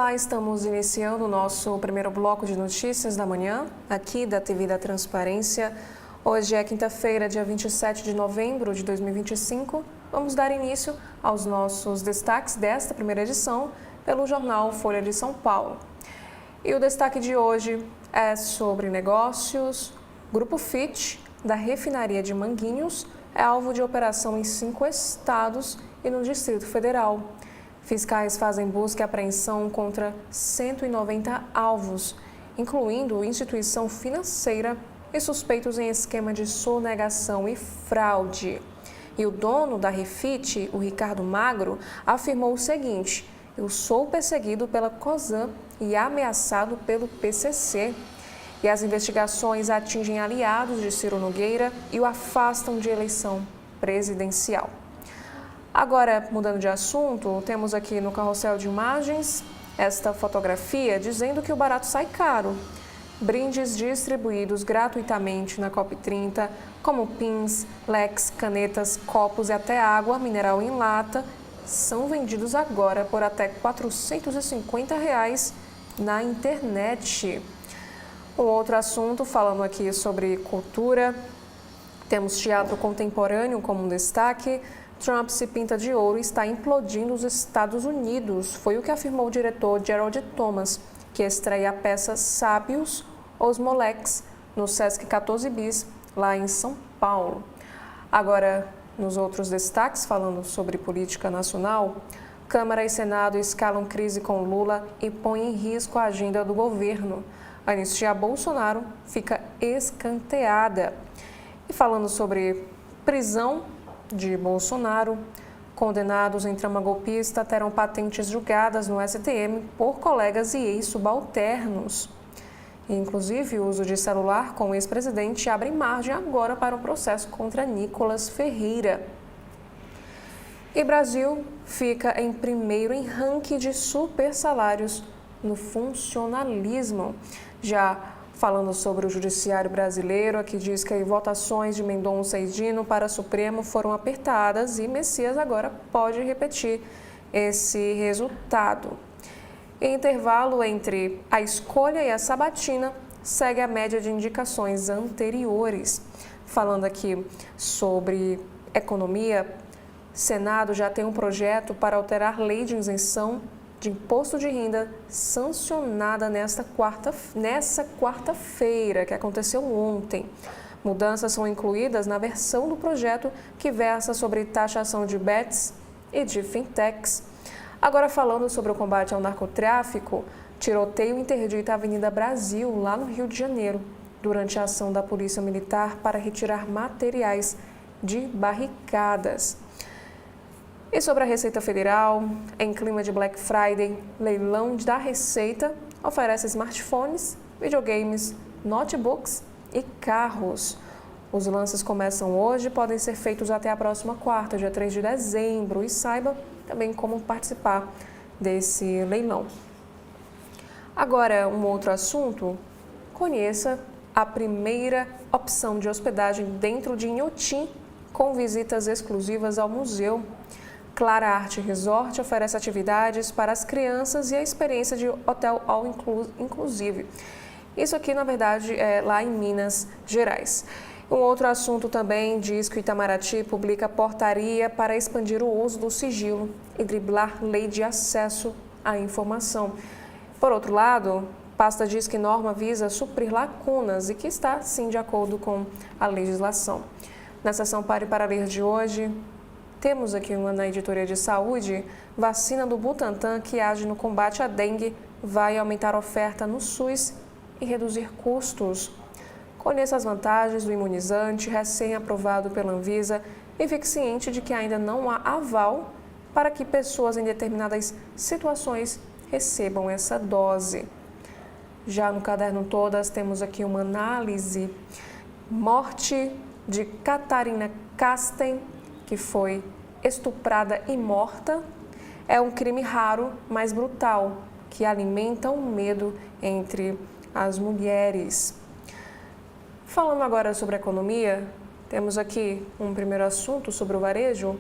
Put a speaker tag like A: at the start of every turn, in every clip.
A: Olá, estamos iniciando o nosso primeiro bloco de notícias da manhã, aqui da TV da Transparência. Hoje é quinta-feira, dia 27 de novembro de 2025. Vamos dar início aos nossos destaques desta primeira edição pelo jornal Folha de São Paulo. E o destaque de hoje é sobre negócios. Grupo Fit, da refinaria de Manguinhos, é alvo de operação em 5 estados e no Distrito Federal. Fiscais fazem busca e apreensão contra 190 alvos, incluindo instituição financeira e suspeitos em esquema de sonegação e fraude. E o dono da Refit, o Ricardo Magro, afirmou o seguinte: eu sou perseguido pela COSAN e ameaçado pelo PCC. E as investigações atingem aliados de Ciro Nogueira e o afastam de eleição presidencial. Agora, mudando de assunto, temos aqui no carrossel de imagens esta fotografia dizendo que o barato sai caro. Brindes distribuídos gratuitamente na COP30, como pins, leques, canetas, copos e até água mineral em lata, são vendidos agora por até R$ 450 na internet. Um outro assunto, falando aqui sobre cultura, temos teatro contemporâneo como um destaque. Trump se pinta de ouro e está implodindo os Estados Unidos. Foi o que afirmou o diretor Gerald Thomas, que estreia a peça Sábios, os Moleques, no Sesc 14 Bis, lá em São Paulo. Agora, nos outros destaques, falando sobre política nacional, Câmara e Senado escalam crise com Lula e põem em risco a agenda do governo. A anistia a Bolsonaro fica escanteada. E falando sobre prisão de Bolsonaro, condenados em trama golpista terão patentes julgadas no STM por colegas e ex-subalternos. Inclusive, o uso de celular com o ex-presidente abre margem agora para o processo contra Nicolas Ferreira. E Brasil fica em primeiro em ranking de super salários no funcionalismo. Já falando sobre o judiciário brasileiro, aqui diz que votações de Mendonça e Dino para Supremo foram apertadas e Messias agora pode repetir esse resultado. Em intervalo entre a escolha e a sabatina, segue a média de indicações anteriores. Falando aqui sobre economia, Senado já tem um projeto para alterar lei de isenção de imposto de renda sancionada nessa quarta-feira, que aconteceu ontem. Mudanças são incluídas na versão do projeto que versa sobre taxação de bets e de fintechs. Agora, falando sobre o combate ao narcotráfico, tiroteio interdita a Avenida Brasil, lá no Rio de Janeiro, durante a ação da Polícia Militar para retirar materiais de barricadas. E sobre a Receita Federal, em clima de Black Friday, leilão da Receita oferece smartphones, videogames, notebooks e carros. Os lances começam hoje e podem ser feitos até a próxima quarta, dia 3 de dezembro. E saiba também como participar desse leilão. Agora, um outro assunto, conheça a primeira opção de hospedagem dentro de Inhotim, com visitas exclusivas ao museu. Clara Arte Resort oferece atividades para as crianças e a experiência de hotel all inclusive. Isso aqui, na verdade, é lá em Minas Gerais. Um outro assunto também diz que o Itamaraty publica portaria para expandir o uso do sigilo e driblar lei de acesso à informação. Por outro lado, pasta diz que norma visa suprir lacunas e que está, sim, de acordo com a legislação. Na sessão Pare para Ler de hoje, temos aqui na editoria de saúde, vacina do Butantan que age no combate à dengue vai aumentar a oferta no SUS e reduzir custos. Conheça as vantagens do imunizante recém-aprovado pela Anvisa e fique ciente de que ainda não há aval para que pessoas em determinadas situações recebam essa dose. Já no caderno Todas temos aqui uma análise. Morte de Catarina Casten, que foi estuprada e morta, é um crime raro, mas brutal, que alimenta o medo entre as mulheres. Falando agora sobre economia, temos aqui um primeiro assunto sobre o varejo.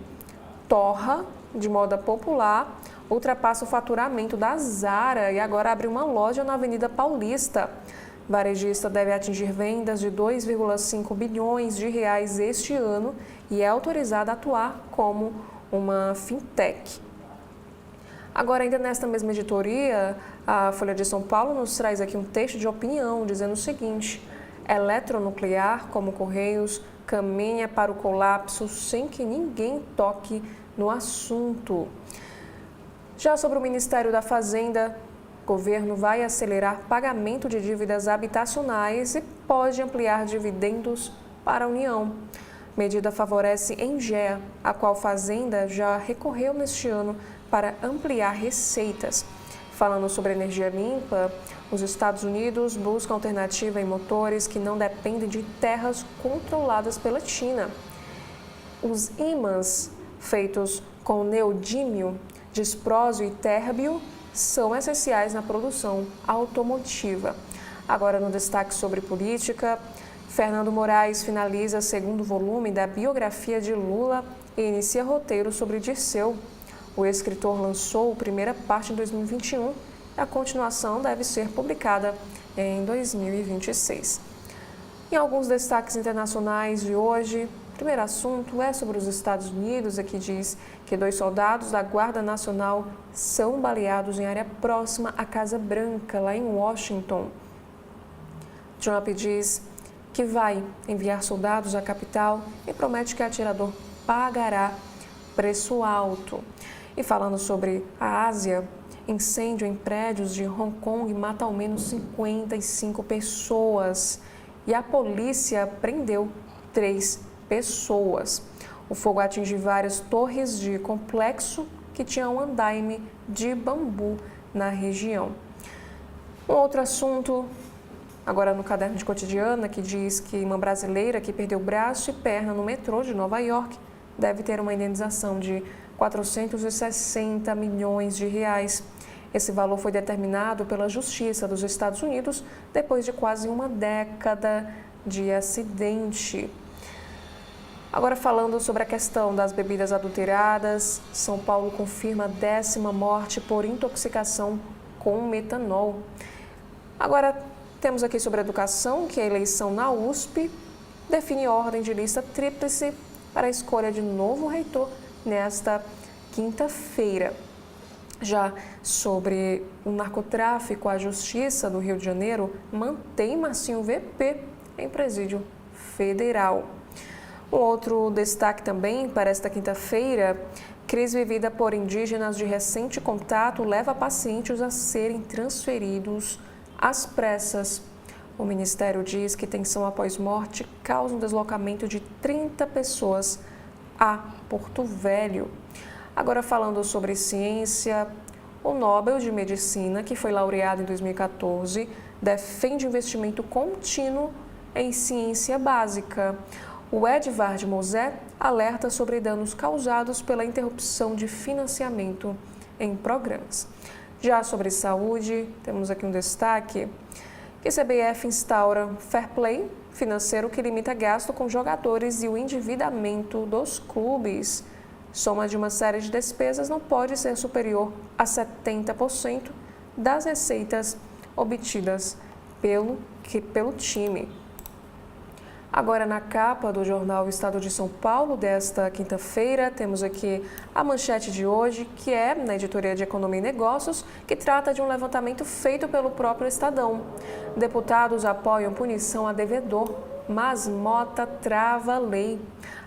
A: Torra, de moda popular, ultrapassa o faturamento da Zara e agora abre uma loja na Avenida Paulista. Varejista deve atingir vendas de 2,5 bilhões de reais este ano e é autorizada a atuar como uma fintech. Agora, ainda nesta mesma editoria, a Folha de São Paulo nos traz aqui um texto de opinião dizendo o seguinte: eletronuclear, como Correios, caminha para o colapso sem que ninguém toque no assunto. Já sobre o Ministério da Fazenda, o governo vai acelerar pagamento de dívidas habitacionais e pode ampliar dividendos para a União. Medida favorece Engea, a qual Fazenda já recorreu neste ano para ampliar receitas. Falando sobre energia limpa, os Estados Unidos buscam alternativa em motores que não dependem de terras controladas pela China. Os ímãs feitos com neodímio, disprósio e térbio são essenciais na produção automotiva. Agora, no destaque sobre política, Fernando Moraes finaliza segundo volume da biografia de Lula e inicia roteiro sobre Dirceu. O escritor lançou a primeira parte em 2021 e a continuação deve ser publicada em 2026. Em alguns destaques internacionais de hoje, o primeiro assunto é sobre os Estados Unidos. Aqui diz que 2 soldados da Guarda Nacional são baleados em área próxima à Casa Branca, lá em Washington. Trump diz que vai enviar soldados à capital e promete que o atirador pagará preço alto. E falando sobre a Ásia, incêndio em prédios de Hong Kong mata ao menos 55 pessoas e a polícia prendeu 3 pessoas. O fogo atinge várias torres de complexo que tinha um andaime de bambu na região. Um outro assunto, agora no caderno de cotidiano, que diz que uma brasileira que perdeu braço e perna no metrô de Nova York deve ter uma indenização de 460 milhões de reais. Esse valor foi determinado pela Justiça dos Estados Unidos depois de quase uma década de acidente. Agora, falando sobre a questão das bebidas adulteradas, São Paulo confirma a 10ª morte por intoxicação com metanol. Agora, temos aqui sobre a educação, que a eleição na USP define ordem de lista tríplice para a escolha de novo reitor nesta quinta-feira. Já sobre o narcotráfico, a Justiça do Rio de Janeiro mantém Marcinho VP em presídio federal. Um outro destaque também para esta quinta-feira: crise vivida por indígenas de recente contato leva pacientes a serem transferidos às pressas. O Ministério diz que tensão após morte causa um deslocamento de 30 pessoas a Porto Velho. Agora, falando sobre ciência, o Nobel de Medicina, que foi laureado em 2014, defende investimento contínuo em ciência básica. O Edvard Moser alerta sobre danos causados pela interrupção de financiamento em programas. Já sobre saúde, temos aqui um destaque: que a CBF instaura fair play financeiro que limita gasto com jogadores e o endividamento dos clubes. Soma de uma série de despesas não pode ser superior a 70% das receitas obtidas pelo time. Agora, na capa do jornal Estado de São Paulo desta quinta-feira, temos aqui a manchete de hoje, que é na editoria de Economia e Negócios, que trata de um levantamento feito pelo próprio Estadão. Deputados apoiam punição a devedor, mas Mota trava a lei.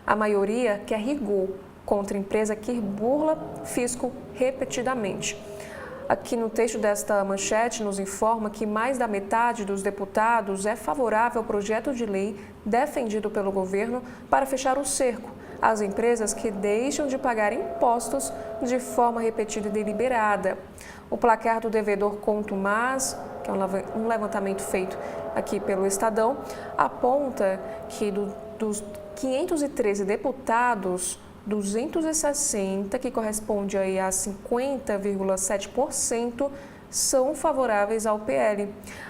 A: A maioria quer rigor contra empresa que burla fisco repetidamente. Aqui no texto desta manchete nos informa que mais da metade dos deputados é favorável ao projeto de lei defendido pelo governo para fechar o cerco às empresas que deixam de pagar impostos de forma repetida e deliberada. O placar do devedor Contumaz, que é um levantamento feito aqui pelo Estadão, aponta que dos 513 deputados, 260, que corresponde aí a 50,7%, são favoráveis ao PL.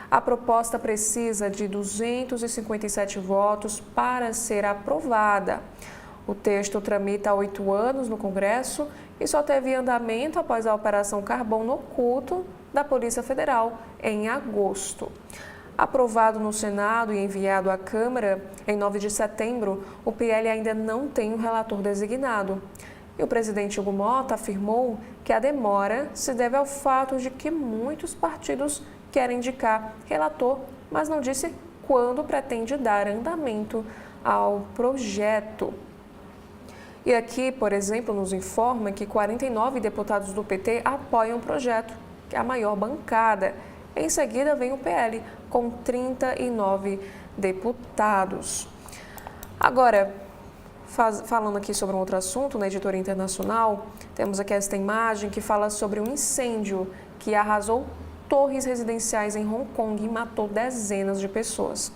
A: A proposta precisa de 257 votos para ser aprovada. O texto tramita há 8 anos no Congresso e só teve andamento após a Operação Carbono Oculto da Polícia Federal em agosto. Aprovado no Senado e enviado à Câmara em 9 de setembro, o PL ainda não tem um relator designado. E o presidente Hugo Mota afirmou que a demora se deve ao fato de que muitos partidos querem indicar relator, mas não disse quando pretende dar andamento ao projeto. E aqui, por exemplo, nos informa que 49 deputados do PT apoiam o projeto, que é a maior bancada. Em seguida vem o PL, com 39 deputados. Agora, falando aqui sobre um outro assunto, na editoria internacional, temos aqui esta imagem que fala sobre um incêndio que arrasou torres residenciais em Hong Kong e matou dezenas de pessoas.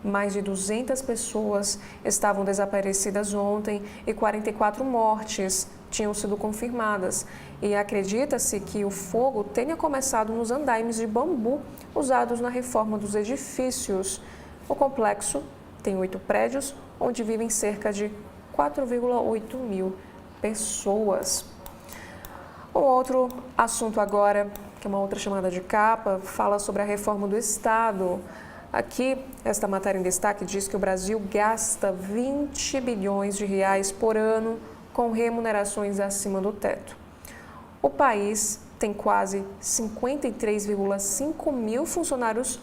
A: Mais de 200 pessoas estavam desaparecidas ontem e 44 mortes tinham sido confirmadas. E acredita-se que o fogo tenha começado nos andaimes de bambu usados na reforma dos edifícios. O complexo tem 8 prédios, onde vivem cerca de 4,8 mil pessoas. Um outro assunto agora, que é uma outra chamada de capa, fala sobre a reforma do Estado. Aqui, esta matéria em destaque diz que o Brasil gasta 20 bilhões de reais por ano com remunerações acima do teto. O país tem quase 53,5 mil funcionários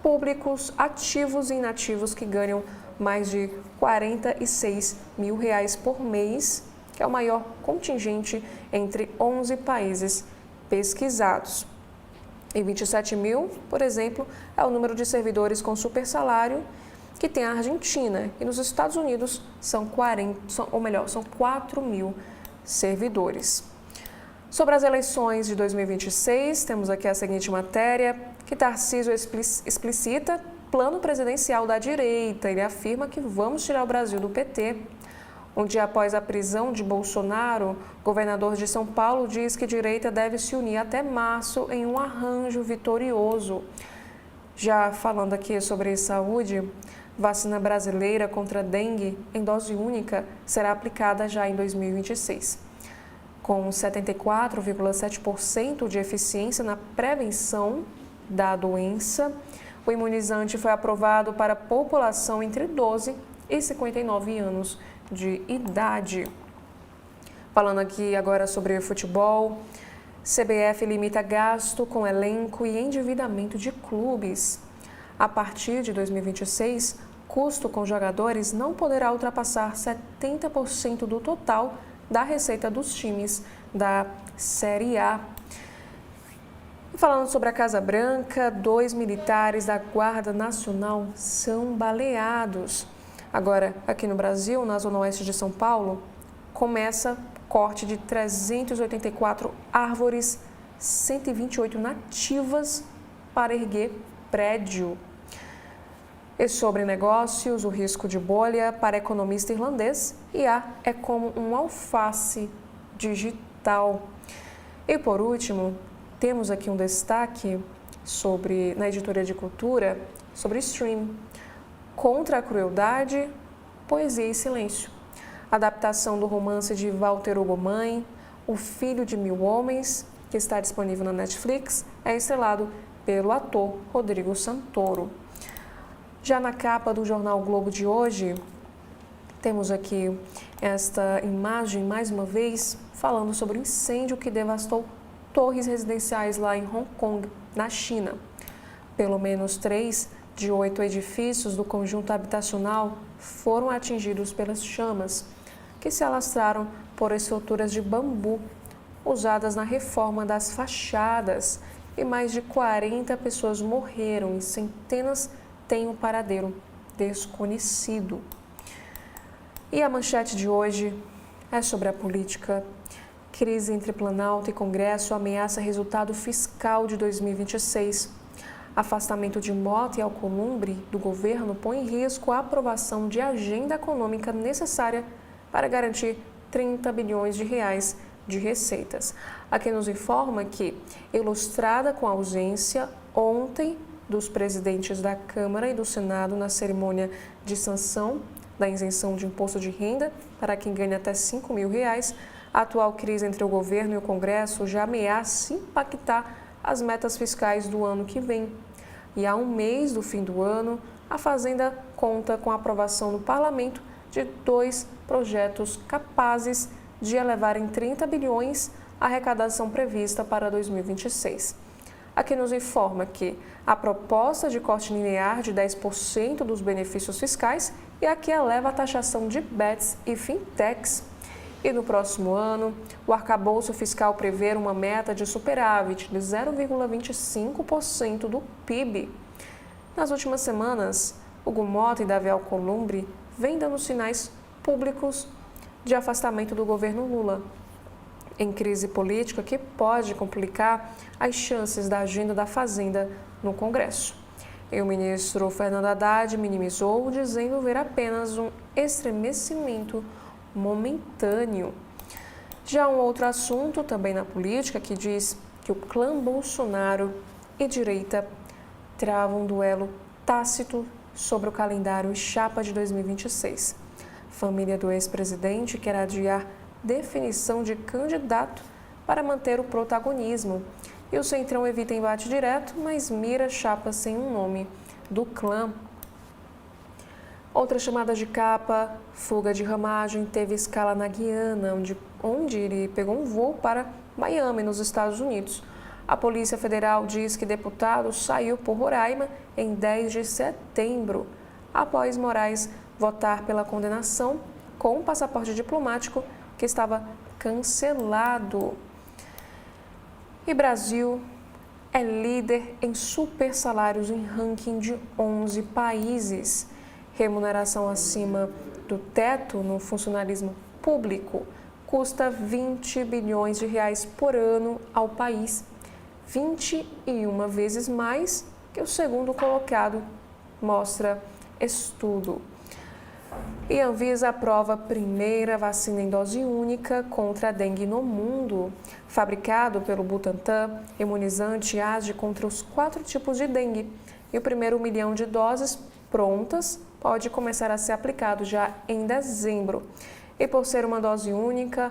A: públicos ativos e inativos que ganham mais de 46 mil reais por mês, que é o maior contingente entre 11 países pesquisados. E 27 mil, por exemplo, é o número de servidores com super salário que tem a Argentina. E nos Estados Unidos são 4 mil servidores. Sobre as eleições de 2026, temos aqui a seguinte matéria, que Tarcísio explicita plano presidencial da direita. Ele afirma que vamos tirar o Brasil do PT. Um dia após a prisão de Bolsonaro, o governador de São Paulo diz que a direita deve se unir até março em um arranjo vitorioso. Já falando aqui sobre saúde, vacina brasileira contra dengue em dose única será aplicada já em 2026. Com 74,7% de eficiência na prevenção da doença, o imunizante foi aprovado para a população entre 12 e 59 anos de idade. Falando aqui agora sobre futebol, CBF limita gasto com elenco e endividamento de clubes. A partir de 2026, custo com jogadores não poderá ultrapassar 70% do total da receita dos times da Série A. E falando sobre a Casa Branca, 2 militares da Guarda Nacional são baleados. Agora, aqui no Brasil, na zona oeste de São Paulo, começa corte de 384 árvores, 128 nativas para erguer prédio. E sobre negócios, o risco de bolha para economista irlandês, IA é como um alface digital. E por último, temos aqui um destaque na editoria de cultura sobre stream. Contra a crueldade, poesia e silêncio. Adaptação do romance de Walter Hugo Mãe, O Filho de Mil Homens, que está disponível na Netflix, é estrelado pelo ator Rodrigo Santoro. Já na capa do jornal o Globo de hoje, temos aqui esta imagem, mais uma vez, falando sobre o incêndio que devastou torres residenciais lá em Hong Kong, na China. Pelo menos 3 de 8 edifícios do conjunto habitacional foram atingidos pelas chamas, que se alastraram por estruturas de bambu usadas na reforma das fachadas, e mais de 40 pessoas morreram e centenas têm um paradeiro desconhecido. E a manchete de hoje é sobre a política. Crise entre Planalto e Congresso ameaça resultado fiscal de 2026. Afastamento de Mota e Alcolumbre do governo põe em risco a aprovação de agenda econômica necessária para garantir 30 bilhões de reais de receitas. Aqui nos informa que, ilustrada com a ausência ontem dos presidentes da Câmara e do Senado na cerimônia de sanção da isenção de imposto de renda para quem ganha até R$ 5.000, A atual crise entre o governo e o Congresso já ameaça impactar as metas fiscais do ano que vem. E há um mês do fim do ano, a Fazenda conta com a aprovação no Parlamento de 2 projetos capazes de elevar em 30 bilhões a arrecadação prevista para 2026. Aqui nos informa que a proposta de corte linear de 10% dos benefícios fiscais e aqui eleva a taxação de bets e fintechs. E no próximo ano, o arcabouço fiscal prevê uma meta de superávit de 0,25% do PIB. Nas últimas semanas, Hugo Mota e Davi Alcolumbre vêm dando sinais públicos de afastamento do governo Lula, em crise política que pode complicar as chances da agenda da Fazenda no Congresso. E o ministro Fernando Haddad minimizou, dizendo ver apenas um estremecimento momentâneo. Já um outro assunto também na política que diz que o clã Bolsonaro e direita travam um duelo tácito sobre o calendário e chapa de 2026. Família do ex-presidente quer adiar definição de candidato para manter o protagonismo. E o Centrão evita embate direto, mas mira chapa sem um nome do clã. Outra chamada de capa, fuga de Ramagem, teve escala na Guiana, onde ele pegou um voo para Miami, nos Estados Unidos. A Polícia Federal diz que deputado saiu por Roraima em 10 de setembro, após Moraes votar pela condenação com um passaporte diplomático que estava cancelado. E Brasil é líder em super salários em ranking de 11 países. Remuneração acima do teto no funcionalismo público custa 20 bilhões de reais por ano ao país, 21 vezes mais que o segundo colocado, mostra estudo. E a Anvisa aprova a primeira vacina em dose única contra a dengue no mundo. Fabricado pelo Butantan, imunizante age contra os 4 tipos de dengue. E o primeiro 1 milhão de doses prontas pode começar a ser aplicado já em dezembro. E por ser uma dose única,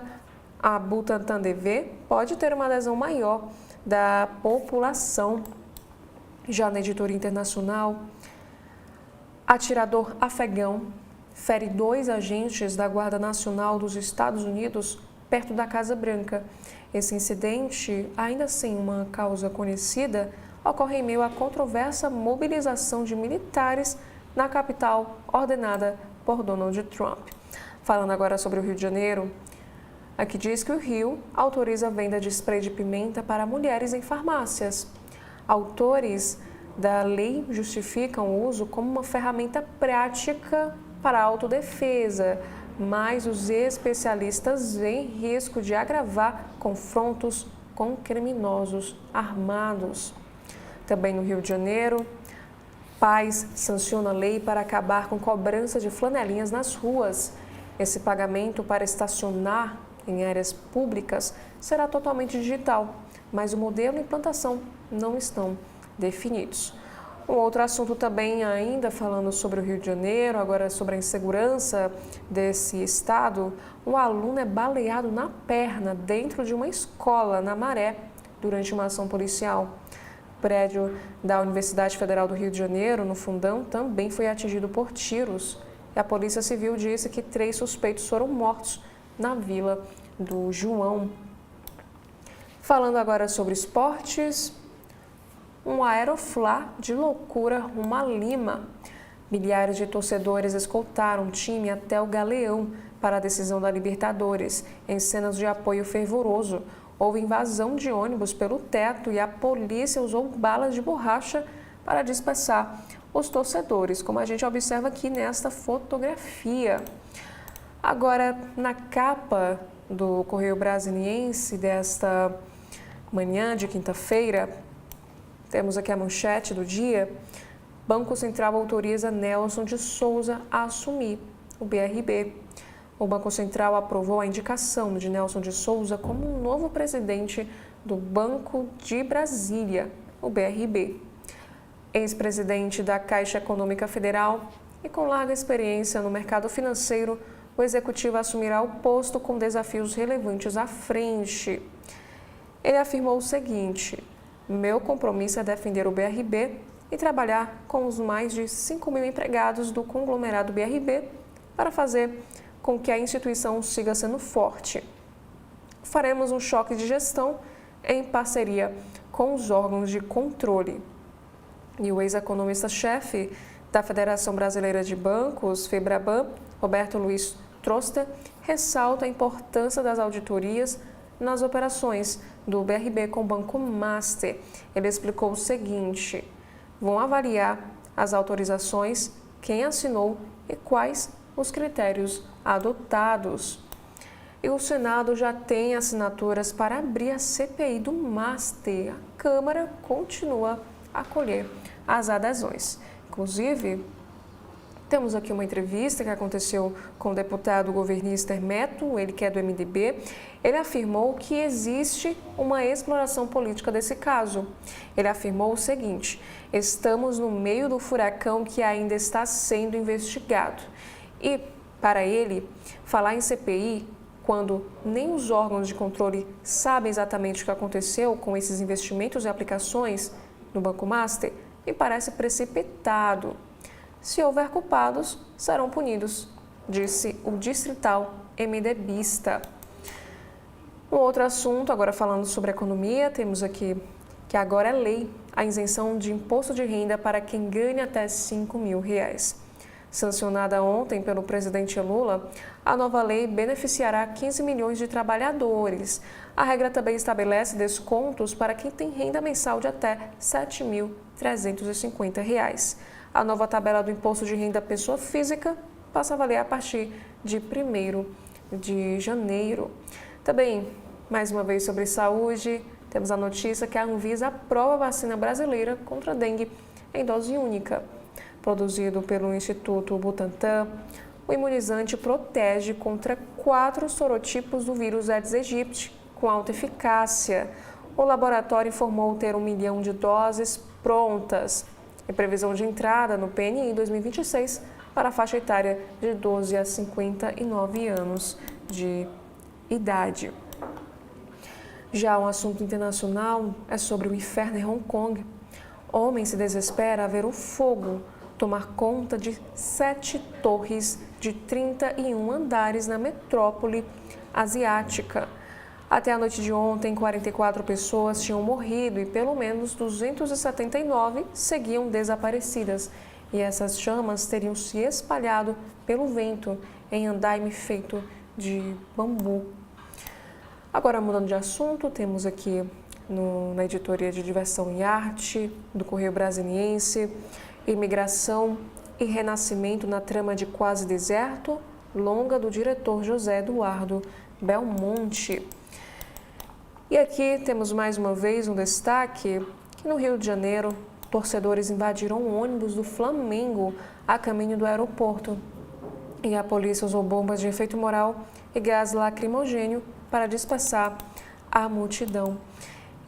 A: a Butantan DV pode ter uma adesão maior da população. Já na editoria internacional, atirador afegão fere 2 agentes da Guarda Nacional dos Estados Unidos perto da Casa Branca. Esse incidente, ainda sem uma causa conhecida, ocorre em meio à controversa mobilização de militares na capital ordenada por Donald Trump. Falando agora sobre o Rio de Janeiro, aqui diz que o Rio autoriza a venda de spray de pimenta para mulheres em farmácias. Autores da lei justificam o uso como uma ferramenta prática para a autodefesa, mas os especialistas veem risco de agravar confrontos com criminosos armados. Também no Rio de Janeiro, pais sanciona lei para acabar com cobrança de flanelinhas nas ruas. Esse pagamento para estacionar em áreas públicas será totalmente digital, mas o modelo e implantação não estão definidos. Um outro assunto também ainda falando sobre o Rio de Janeiro, agora sobre a insegurança desse estado, um aluno é baleado na perna dentro de uma escola na Maré durante uma ação policial. O prédio da Universidade Federal do Rio de Janeiro, no Fundão, também foi atingido por tiros. E a Polícia Civil disse que 3 suspeitos foram mortos na Vila do João. Falando agora sobre esportes, um aeroflá de loucura rumo a Lima. Milhares de torcedores escoltaram o time até o Galeão para a decisão da Libertadores, em cenas de apoio fervoroso. Houve invasão de ônibus pelo teto e a polícia usou balas de borracha para dispersar os torcedores, como a gente observa aqui nesta fotografia. Agora, na capa do Correio Brasiliense desta manhã de quinta-feira, temos aqui a manchete do dia: Banco Central autoriza Nelson de Souza a assumir o BRB. O Banco Central aprovou a indicação de Nelson de Souza como um novo presidente do Banco de Brasília, o BRB. Ex-presidente da Caixa Econômica Federal e com larga experiência no mercado financeiro, o executivo assumirá o posto com desafios relevantes à frente. Ele afirmou o seguinte: meu compromisso é defender o BRB e trabalhar com os mais de 5 mil empregados do conglomerado BRB para fazer com que a instituição siga sendo forte. Faremos um choque de gestão em parceria com os órgãos de controle. E o ex-economista-chefe da Federação Brasileira de Bancos, FEBRABAN, Roberto Luiz Troster, ressalta a importância das auditorias nas operações do BRB com o Banco Master. Ele explicou o seguinte: vão avaliar as autorizações, quem assinou e quais os critérios adotados. E o Senado já tem assinaturas para abrir a CPI do Master. A Câmara continua a colher as adesões. Inclusive, temos aqui uma entrevista que aconteceu com o deputado governista Hermeto, ele que é do MDB. Ele afirmou que existe uma exploração política desse caso. Ele afirmou o seguinte: estamos no meio do furacão que ainda está sendo investigado. E, para ele, falar em CPI, quando nem os órgãos de controle sabem exatamente o que aconteceu com esses investimentos e aplicações no Banco Master, me parece precipitado. Se houver culpados, serão punidos, disse o distrital MDBista. Um outro assunto, agora falando sobre economia, temos aqui que agora é lei a isenção de imposto de renda para quem ganha até R$5 mil. Sancionada ontem pelo presidente Lula, a nova lei beneficiará 15 milhões de trabalhadores. A regra também estabelece descontos para quem tem renda mensal de até R$ 7.350. A nova tabela do imposto de renda pessoa física passa a valer a partir de 1º de janeiro. Também, mais uma vez sobre saúde, temos a notícia que a Anvisa aprova a vacina brasileira contra a dengue em dose única. Produzido pelo Instituto Butantan, o imunizante protege contra 4 sorotipos do vírus Aedes aegypti, com alta eficácia. O laboratório informou ter 1 milhão de doses prontas e previsão de entrada no PNI em 2026 para a faixa etária de 12 a 59 anos de idade. Já um assunto internacional é sobre o inferno em Hong Kong. Homem se desespera a ver o fogo tomar conta de 7 torres de 31 andares na metrópole asiática. Até a noite de ontem, 44 pessoas tinham morrido e pelo menos 279 seguiam desaparecidas. E essas chamas teriam se espalhado pelo vento em andaime feito de bambu. Agora, mudando de assunto, temos aqui na editoria de diversão e arte do Correio Brasiliense: imigração e renascimento na trama de Quase Deserto, longa do diretor José Eduardo Belmonte. E aqui temos mais uma vez um destaque que no Rio de Janeiro, torcedores invadiram um ônibus do Flamengo a caminho do aeroporto. E a polícia usou bombas de efeito moral e gás lacrimogênio para dispersar a multidão.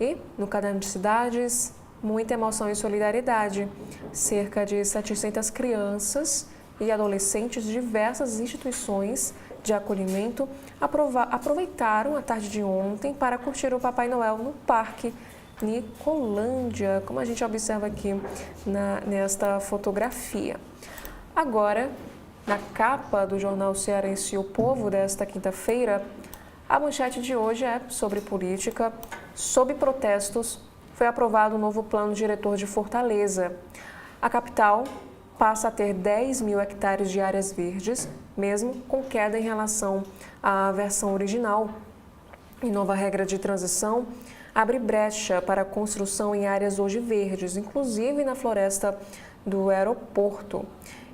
A: E no Caderno de Cidades, muita emoção e solidariedade. Cerca de 700 crianças e adolescentes de diversas instituições de acolhimento aproveitaram a tarde de ontem para curtir o Papai Noel no Parque Nicolândia, como a gente observa aqui nesta fotografia. Agora, na capa do jornal cearense O Povo desta quinta-feira, a manchete de hoje é sobre política. Sob protestos, foi aprovado o novo plano diretor de Fortaleza. A capital passa a ter 10 mil hectares de áreas verdes, mesmo com queda em relação à versão original. E nova regra de transição abre brecha para a construção em áreas hoje verdes, inclusive na floresta do aeroporto.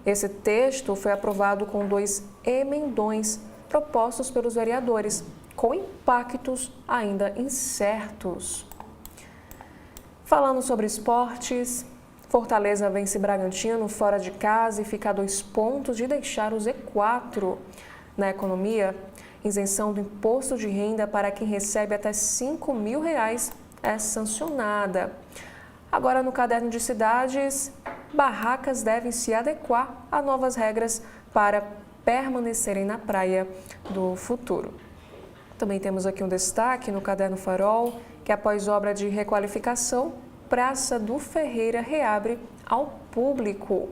A: Esse texto foi aprovado com 2 emendões propostos pelos vereadores, com impactos ainda incertos. Falando sobre esportes, Fortaleza vence Bragantino fora de casa e fica a 2 pontos de deixar o Z4. Na economia, isenção do imposto de renda para quem recebe até R$ 5 mil é sancionada. Agora, no Caderno de Cidades, barracas devem se adequar a novas regras para permanecerem na praia do futuro. Também temos aqui um destaque no Caderno Farol, que após obra de requalificação, Praça do Ferreira reabre ao público.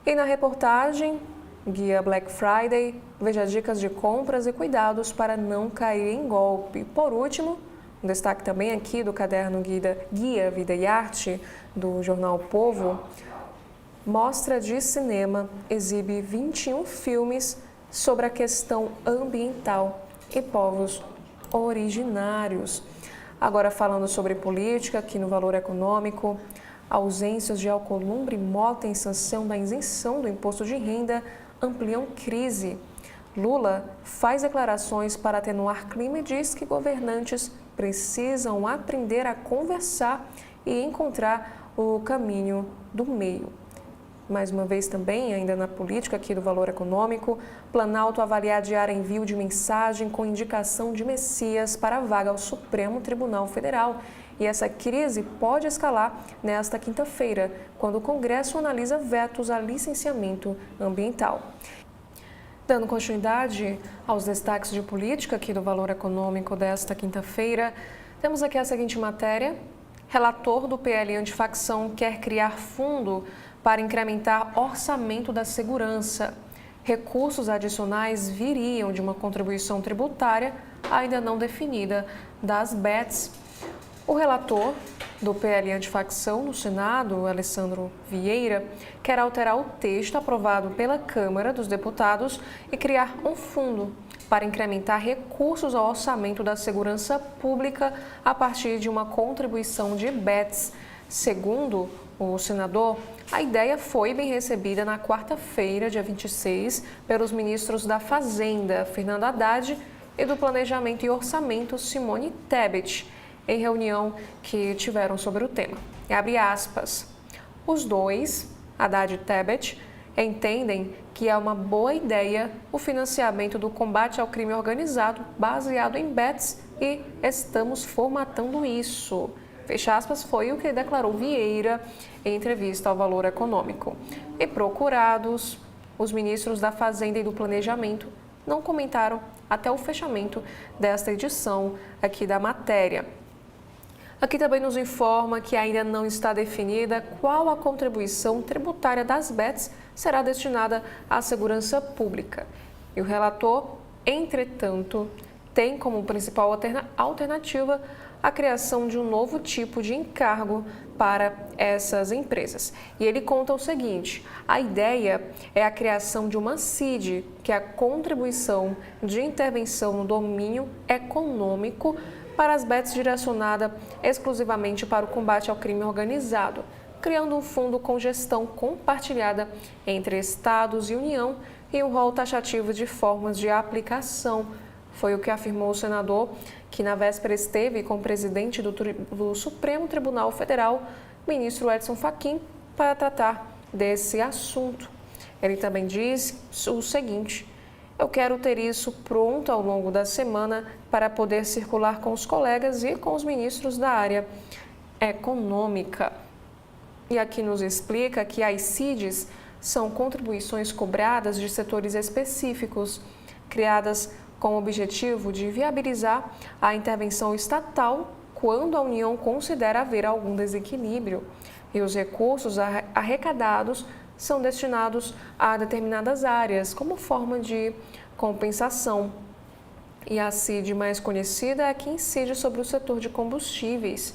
A: E na reportagem, Guia Black Friday, veja dicas de compras e cuidados para não cair em golpe. Por último, um destaque também aqui do caderno Guia Vida e Arte, do jornal O Povo, Mostra de Cinema exibe 21 filmes sobre a questão ambiental e povos originários. Agora falando sobre política, aqui no Valor Econômico, ausências de Alcolumbre e Mota em sanção da isenção do imposto de renda ampliam crise. Lula faz declarações para atenuar clima e diz que governantes precisam aprender a conversar e encontrar o caminho do meio. Mais uma vez também, ainda na política aqui do Valor Econômico, Planalto avalia adiar envio de mensagem com indicação de Messias para a vaga ao Supremo Tribunal Federal. E essa crise pode escalar nesta quinta-feira, quando o Congresso analisa vetos a licenciamento ambiental. Dando continuidade aos destaques de política aqui do Valor Econômico desta quinta-feira, temos aqui a seguinte matéria. Relator do PL Antifacção quer criar fundo para incrementar orçamento da segurança. Recursos adicionais viriam de uma contribuição tributária ainda não definida das BETs. O relator do PL Antifacção no Senado, Alessandro Vieira, quer alterar o texto aprovado pela Câmara dos Deputados e criar um fundo para incrementar recursos ao orçamento da segurança pública a partir de uma contribuição de BETs. Segundo o senador, a ideia foi bem recebida na quarta-feira, dia 26, pelos ministros da Fazenda, Fernando Haddad, e do Planejamento e Orçamento, Simone Tebet, em reunião que tiveram sobre o tema. Abre aspas. Os dois, Haddad e Tebet, entendem que é uma boa ideia o financiamento do combate ao crime organizado baseado em BETs e estamos formatando isso. Fecha aspas, foi o que declarou Vieira em entrevista ao Valor Econômico. E procurados, os ministros da Fazenda e do Planejamento não comentaram até o fechamento desta edição aqui da matéria. Aqui também nos informa que ainda não está definida qual a contribuição tributária das BETs será destinada à segurança pública. E o relator, entretanto, tem como principal alternativa a criação de um novo tipo de encargo para essas empresas. E ele conta o seguinte: a ideia é a criação de uma CID, que é a contribuição de intervenção no domínio econômico para as BETs direcionada exclusivamente para o combate ao crime organizado, criando um fundo com gestão compartilhada entre Estados e União e um rol taxativo de formas de aplicação. Foi o que afirmou o senador, que na véspera esteve com o presidente do Supremo Tribunal Federal, ministro Edson Fachin, para tratar desse assunto. Ele também diz o seguinte: eu quero ter isso pronto ao longo da semana para poder circular com os colegas e com os ministros da área econômica. E aqui nos explica que as CIDs são contribuições cobradas de setores específicos, criadas com o objetivo de viabilizar a intervenção estatal quando a União considera haver algum desequilíbrio. E os recursos arrecadados são destinados a determinadas áreas, como forma de compensação. E a CID mais conhecida é a que incide sobre o setor de combustíveis.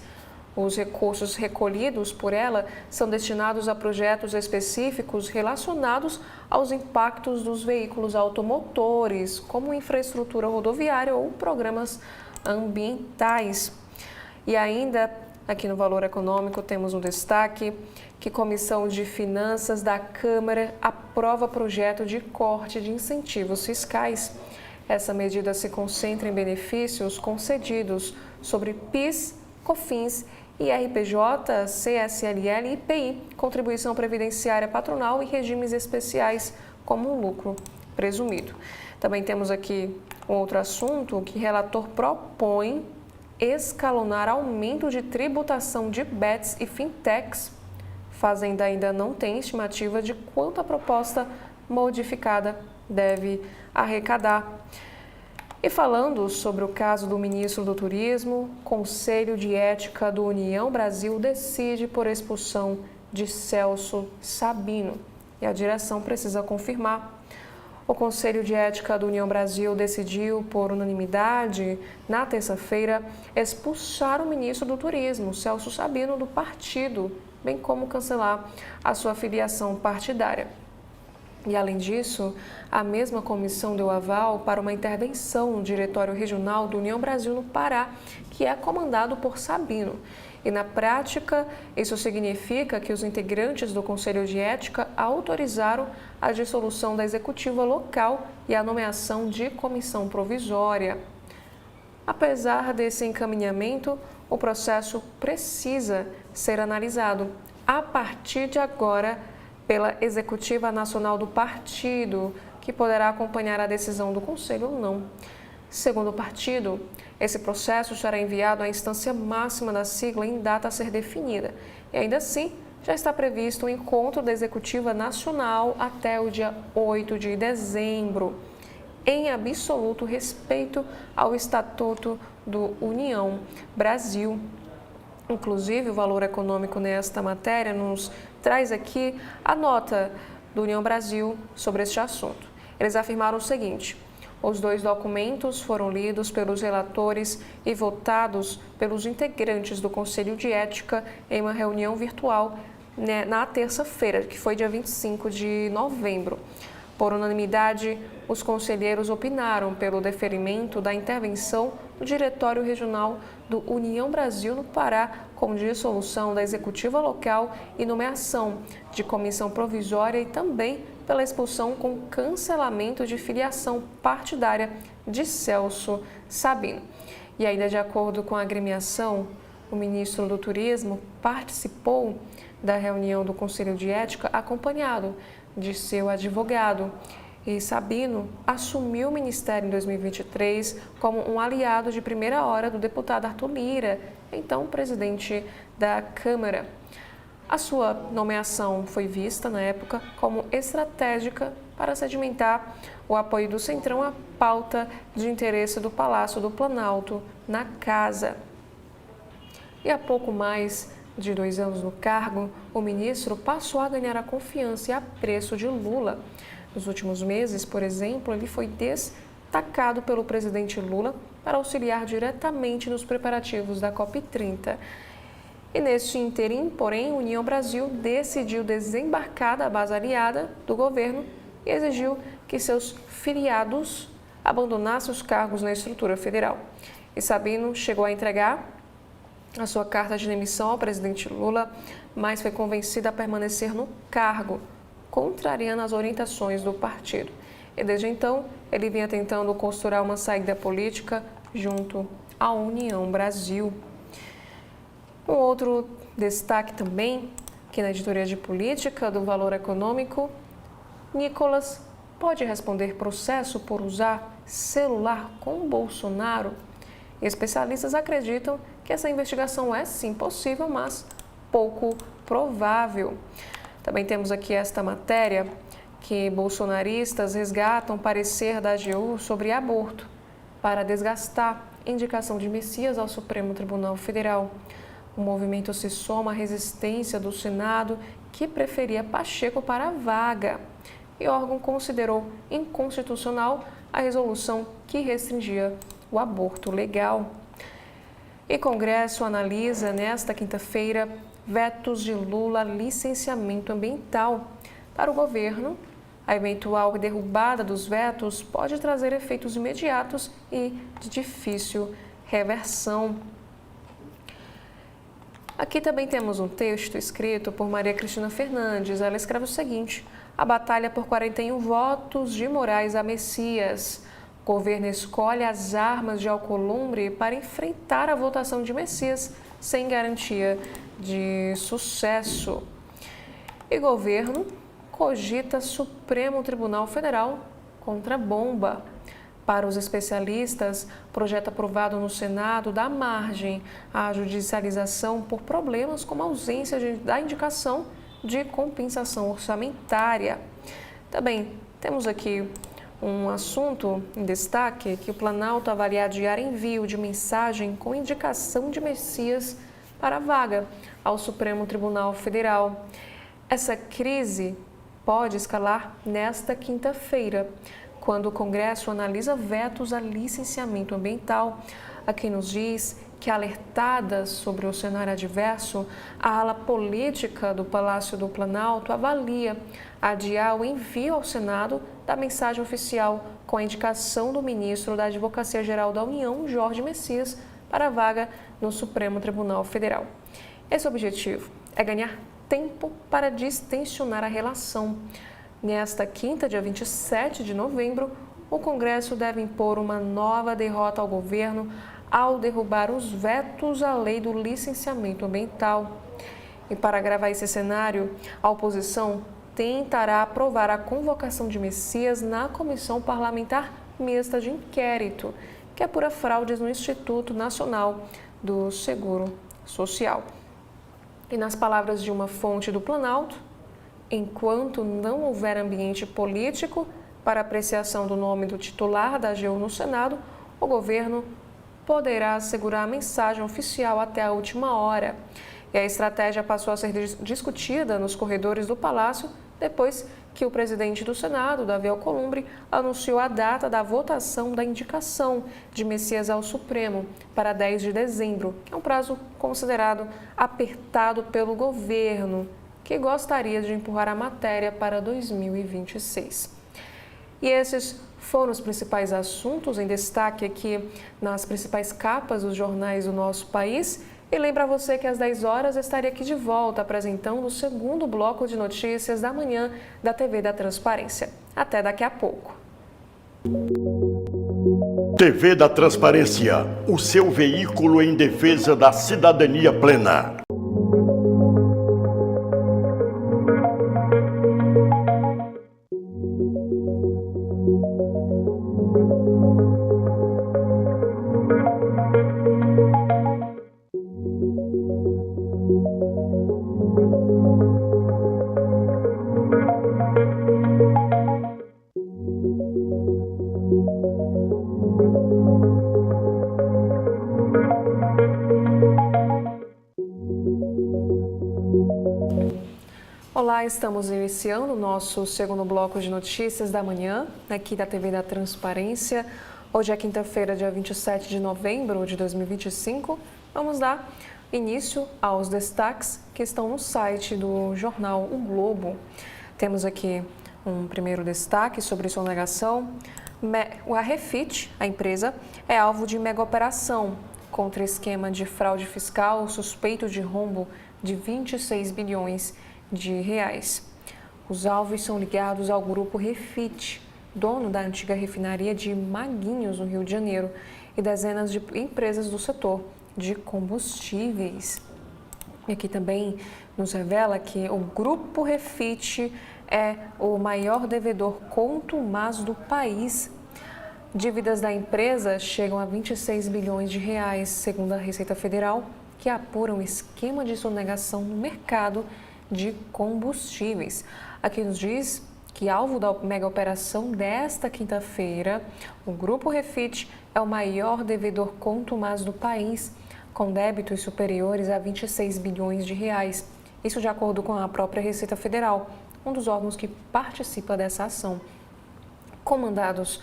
A: Os recursos recolhidos por ela são destinados a projetos específicos relacionados aos impactos dos veículos automotores, como infraestrutura rodoviária ou programas ambientais. E ainda, aqui no Valor Econômico, temos um destaque que Comissão de Finanças da Câmara aprova projeto de corte de incentivos fiscais. Essa medida se concentra em benefícios concedidos sobre PIS, COFINS, IRPJ, CSLL e IPI, contribuição previdenciária patronal e regimes especiais como lucro presumido. Também temos aqui um outro assunto que o relator propõe escalonar aumento de tributação de BETs e fintechs. Fazenda ainda não tem estimativa de quanto a proposta modificada deve arrecadar. E falando sobre o caso do ministro do Turismo, Conselho de Ética do União Brasil decide por expulsão de Celso Sabino e a direção precisa confirmar. O Conselho de Ética do União Brasil decidiu, por unanimidade, na terça-feira, expulsar o ministro do Turismo, Celso Sabino, do partido, bem como cancelar a sua filiação partidária. E, além disso, a mesma comissão deu aval para uma intervenção no Diretório Regional do União Brasil no Pará, que é comandado por Sabino. E, na prática, isso significa que os integrantes do Conselho de Ética autorizaram a dissolução da executiva local e a nomeação de comissão provisória. Apesar desse encaminhamento, o processo precisa ser analisado a partir de agora pela Executiva Nacional do Partido, que poderá acompanhar a decisão do Conselho ou não. Segundo o partido, esse processo será enviado à instância máxima da sigla em data a ser definida. E ainda assim, já está previsto o encontro da Executiva Nacional até o dia 8 de dezembro, em absoluto respeito ao Estatuto do União Brasil. Inclusive, o Valor Econômico nesta matéria nos traz aqui a nota do União Brasil sobre este assunto. Eles afirmaram o seguinte: os dois documentos foram lidos pelos relatores e votados pelos integrantes do Conselho de Ética em uma reunião virtual na terça-feira, que foi dia 25 de novembro. Por unanimidade, os conselheiros opinaram pelo deferimento da intervenção do Diretório Regional do União Brasil no Pará, com dissolução da executiva local e nomeação de comissão provisória e também pela expulsão com cancelamento de filiação partidária de Celso Sabino. E ainda de acordo com a agremiação, o ministro do Turismo participou da reunião do Conselho de Ética acompanhado de seu advogado. E Sabino assumiu o ministério em 2023 como um aliado de primeira hora do deputado Arthur Lira, então presidente da Câmara. A sua nomeação foi vista, na época, como estratégica para sedimentar o apoio do Centrão à pauta de interesse do Palácio do Planalto na casa. E há pouco mais de 2 anos no cargo, o ministro passou a ganhar a confiança e apreço de Lula. Nos últimos meses, por exemplo, ele foi destacado pelo presidente Lula para auxiliar diretamente nos preparativos da COP30. E neste ínterim, porém, a União Brasil decidiu desembarcar da base aliada do governo e exigiu que seus filiados abandonassem os cargos na estrutura federal. E Sabino chegou a entregar a sua carta de demissão ao presidente Lula, mas foi convencido a permanecer no cargo, contrariando as orientações do partido. E desde então, ele vinha tentando costurar uma saída política junto à União Brasil. Um outro destaque também, que na editoria de política do Valor Econômico, Nicolas pode responder processo por usar celular com Bolsonaro? Especialistas acreditam que essa investigação é sim possível, mas pouco provável. Também temos aqui esta matéria que bolsonaristas resgatam parecer da AGU sobre aborto para desgastar indicação de Messias ao Supremo Tribunal Federal. O movimento se soma à resistência do Senado, que preferia Pacheco para a vaga. E o órgão considerou inconstitucional a resolução que restringia o aborto legal. E Congresso analisa nesta quinta-feira vetos de Lula a licenciamento ambiental. Para o governo, a eventual derrubada dos vetos pode trazer efeitos imediatos e de difícil reversão. Aqui também temos um texto escrito por Maria Cristina Fernandes. Ela escreve o seguinte: a batalha por 41 votos de Moraes a Messias. O governo escolhe as armas de Alcolumbre para enfrentar a votação de Messias sem garantia de sucesso. E governo cogita Supremo Tribunal Federal contra bomba. Para os especialistas, o projeto aprovado no Senado dá margem à judicialização por problemas como a ausência da indicação de compensação orçamentária. Também temos aqui Um assunto em destaque é que o Planalto avalia adiar envio de mensagem com indicação de Messias para a vaga ao Supremo Tribunal Federal. Essa crise pode escalar nesta quinta-feira, quando o Congresso analisa vetos a licenciamento ambiental. A quem nos diz que, alertada sobre o cenário adverso, a ala política do Palácio do Planalto avalia adiar o envio ao Senado da mensagem oficial com a indicação do ministro da Advocacia-Geral da União, Jorge Messias, para a vaga no Supremo Tribunal Federal. Esse objetivo é ganhar tempo para distensionar a relação. Nesta quinta, dia 27 de novembro, o Congresso deve impor uma nova derrota ao governo ao derrubar os vetos à lei do licenciamento ambiental. E para agravar esse cenário, a oposição tentará aprovar a convocação de Messias na Comissão Parlamentar Mista de Inquérito, que apura fraudes no Instituto Nacional do Seguro Social. E nas palavras de uma fonte do Planalto, enquanto não houver ambiente político para apreciação do nome do titular da AGU no Senado, o governo poderá assegurar a mensagem oficial até a última hora. E a estratégia passou a ser discutida nos corredores do Palácio depois que o presidente do Senado, Davi Alcolumbre, anunciou a data da votação da indicação de Messias ao Supremo para 10 de dezembro, que é um prazo considerado apertado pelo governo, que gostaria de empurrar a matéria para 2026. E esses foram os principais assuntos em destaque aqui nas principais capas dos jornais do nosso país. E lembra você que às 10 horas estarei aqui de volta apresentando o segundo bloco de notícias da manhã da TV da Transparência. Até daqui a pouco.
B: TV da Transparência, o seu veículo em defesa da cidadania plena.
A: Olá, estamos iniciando o nosso segundo bloco de notícias da manhã, aqui da TV da Transparência. Hoje é quinta-feira, dia 27 de novembro de 2025. Vamos dar início aos destaques que estão no site do jornal O Globo. Temos aqui um primeiro destaque sobre sonegação. A Refit, a empresa, é alvo de mega operação contra esquema de fraude fiscal suspeito de rombo de 26 bilhões de reais. Os alvos são ligados ao grupo Refit, dono da antiga refinaria de Maguinhos, no Rio de Janeiro, e dezenas de empresas do setor de combustíveis. E aqui também nos revela que o grupo Refit é o maior devedor contumaz do país. Dívidas da empresa chegam a 26 bilhões de reais, segundo a Receita Federal, que apura um esquema de sonegação no mercado de combustíveis. Aqui nos diz que, alvo da mega operação desta quinta-feira, o Grupo Refit é o maior devedor contumaz do país, com débitos superiores a 26 bilhões de reais. Isso de acordo com a própria Receita Federal, um dos órgãos que participa dessa ação. Comandados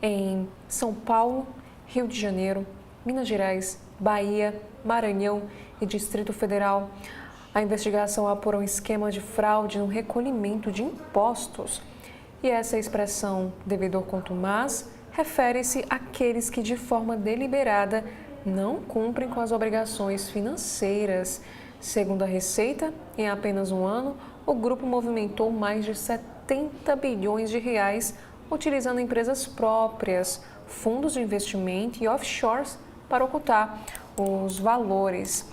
A: em São Paulo, Rio de Janeiro, Minas Gerais, Bahia, Maranhão e Distrito Federal, a investigação apura um esquema de fraude no recolhimento de impostos. E essa expressão devedor contumaz refere-se àqueles que, de forma deliberada, não cumprem com as obrigações financeiras. Segundo a Receita, em apenas um ano, o grupo movimentou mais de 70 bilhões de reais, utilizando empresas próprias, fundos de investimento e offshores para ocultar os valores.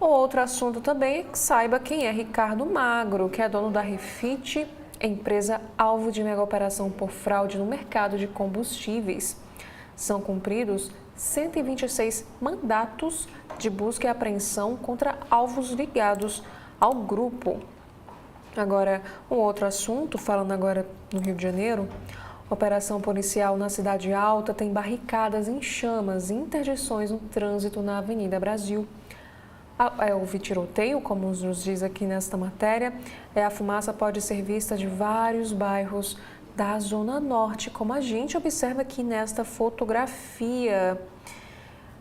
A: O outro assunto também é que saiba quem é Ricardo Magro, que é dono da Refit, empresa alvo de mega operação por fraude no mercado de combustíveis. São cumpridos 126 mandatos de busca e apreensão contra alvos ligados ao grupo. Agora, um outro assunto, falando agora no Rio de Janeiro, Operação policial na Cidade Alta tem barricadas em chamas e interdições no trânsito na Avenida Brasil. Houve tiroteio, como nos diz aqui nesta matéria. A fumaça pode ser vista de vários bairros da Zona Norte, como a gente observa aqui nesta fotografia.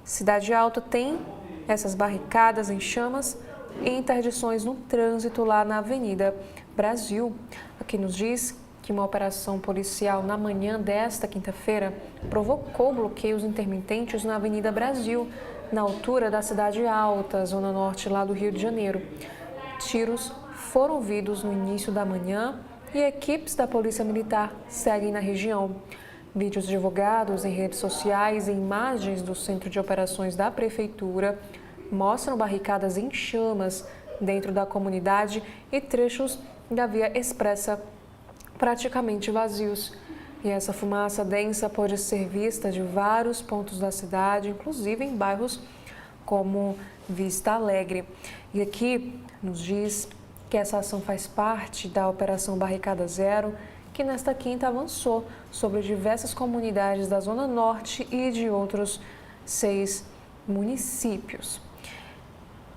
A: Cidade Alta tem essas barricadas em chamas e interdições no trânsito lá na Avenida Brasil. Aqui nos diz que uma operação policial na manhã desta quinta-feira provocou bloqueios intermitentes na Avenida Brasil, na altura da Cidade Alta, Zona Norte lá do Rio de Janeiro. Tiros foram ouvidos no início da manhã e equipes da Polícia Militar seguem na região. Vídeos divulgados em redes sociais e imagens do Centro de Operações da Prefeitura mostram barricadas em chamas dentro da comunidade e trechos da via expressa praticamente vazios. E essa fumaça densa pode ser vista de vários pontos da cidade, inclusive em bairros como Vista Alegre. E aqui nos diz que essa ação faz parte da Operação Barricada Zero, que nesta quinta avançou sobre diversas comunidades da Zona Norte e de outros 6 municípios.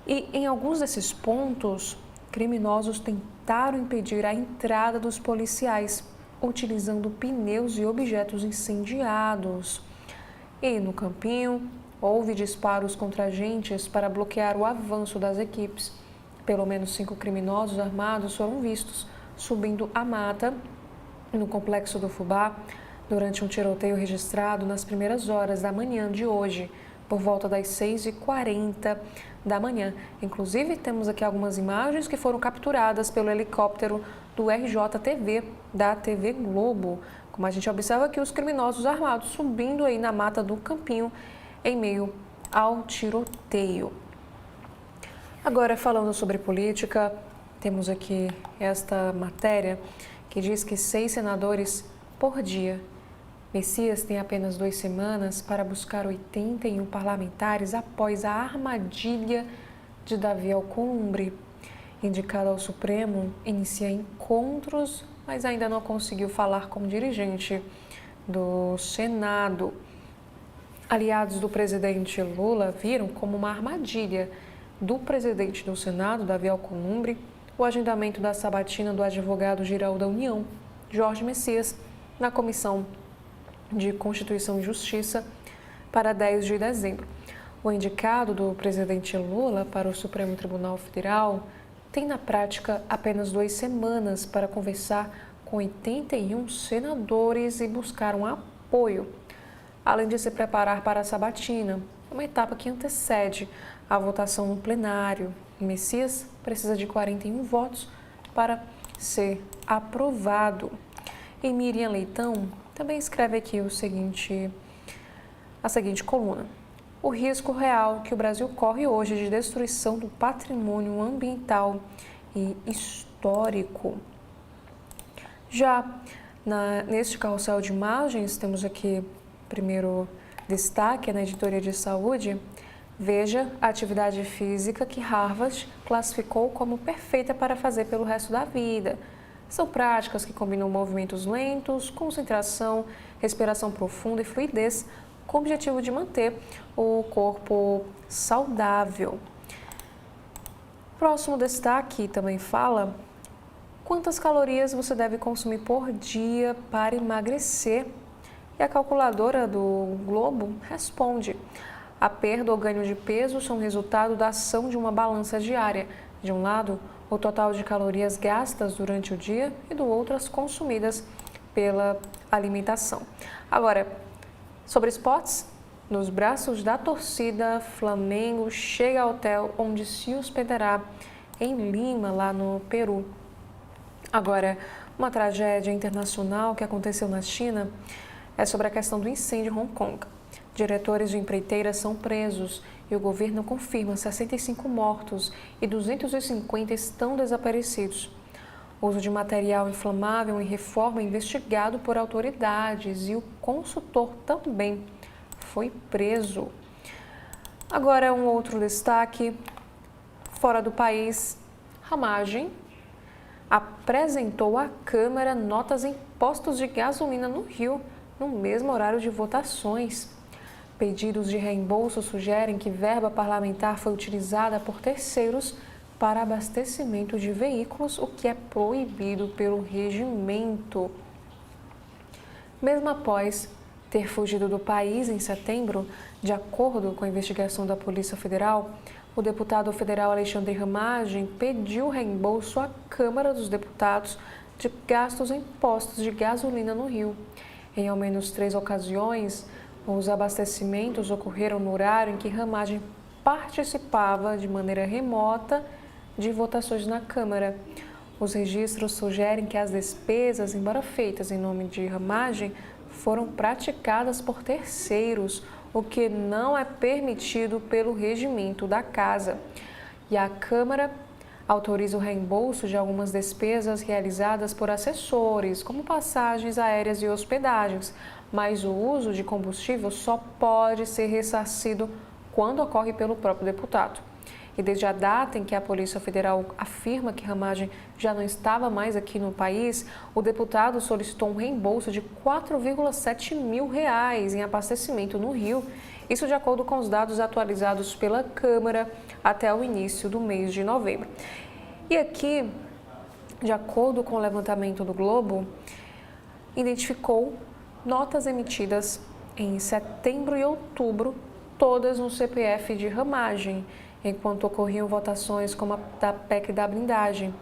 A: E em alguns desses pontos, criminosos tentaram impedir a entrada dos policiais, utilizando pneus e objetos incendiados. E no Campinho, houve disparos contra agentes para bloquear o avanço das equipes. Pelo menos 5 criminosos armados foram vistos subindo a mata no complexo do Fubá durante um tiroteio registrado nas primeiras horas da manhã de hoje, por volta das 6h40 da manhã. Inclusive, temos aqui algumas imagens que foram capturadas pelo helicóptero do RJTV, da TV Globo. Como a gente observa aqui, os criminosos armados subindo aí na mata do Campinho em meio ao tiroteio. Agora, falando sobre política, temos aqui esta matéria que diz que 6 senadores por dia. Messias tem apenas 2 semanas para buscar 81 parlamentares após a armadilha de Davi Alcolumbre. Indicado ao Supremo, inicia encontros, mas ainda não conseguiu falar com o dirigente do Senado. Aliados do presidente Lula viram como uma armadilha do presidente do Senado, Davi Alcolumbre, o agendamento da sabatina do advogado-geral da União, Jorge Messias, na Comissão de Constituição e Justiça para 10 de dezembro. O indicado do presidente Lula para o Supremo Tribunal Federal tem na prática apenas 2 semanas para conversar com 81 senadores e buscar um apoio, além de se preparar para a sabatina, uma etapa que antecede a votação no plenário. Messias precisa de 41 votos para ser aprovado. E Miriam Leitão também escreve aqui a seguinte coluna. O risco real que o Brasil corre hoje de destruição do patrimônio ambiental e histórico. Já neste carrossel de imagens, temos aqui primeiro destaque na editoria de saúde. Veja a atividade física que Harvard classificou como perfeita para fazer pelo resto da vida. São práticas que combinam movimentos lentos, concentração, respiração profunda e fluidez, com o objetivo de manter o corpo saudável. Próximo destaque também fala quantas calorias você deve consumir por dia para emagrecer. E a calculadora do Globo responde: a perda ou ganho de peso são resultado da ação de uma balança diária. De um lado, o total de calorias gastas durante o dia e do outro, as consumidas pela alimentação. Agora, sobre esportes, nos braços da torcida, Flamengo chega ao hotel onde se hospedará em Lima, lá no Peru. Agora, uma tragédia internacional que aconteceu na China é sobre a questão do incêndio em Hong Kong. Diretores de empreiteiras são presos e o governo confirma 65 mortos e 250 estão desaparecidos. O uso de material inflamável em reforma é investigado por autoridades e o consultor também foi preso. Agora, um outro destaque. Fora do país, Ramagem apresentou à Câmara notas em postos de gasolina no Rio, no mesmo horário de votações. Pedidos de reembolso sugerem que verba parlamentar foi utilizada por terceiros para abastecimento de veículos, o que é proibido pelo regimento. Mesmo após ter fugido do país em setembro, de acordo com a investigação da Polícia Federal, o deputado federal Alexandre Ramagem pediu reembolso à Câmara dos Deputados de gastos em postos de gasolina no Rio. Em ao menos 3 ocasiões, os abastecimentos ocorreram no horário em que Ramagem participava de maneira remota de votações na Câmara. Os registros sugerem que as despesas, embora feitas em nome de Ramagem, foram praticadas por terceiros, o que não é permitido pelo regimento da Casa. E a Câmara autoriza o reembolso de algumas despesas realizadas por assessores, como passagens aéreas e hospedagens, mas o uso de combustível só pode ser ressarcido quando ocorre pelo próprio deputado. E desde a data em que a Polícia Federal afirma que Ramagem já não estava mais aqui no país, o deputado solicitou um reembolso de R$ 4,7 mil em abastecimento no Rio, isso de acordo com os dados atualizados pela Câmara até o início do mês de novembro. E aqui, de acordo com o levantamento do Globo, identificou notas emitidas em setembro e outubro, todas no CPF de Ramagem, enquanto ocorriam votações como a da PEC da blindagem.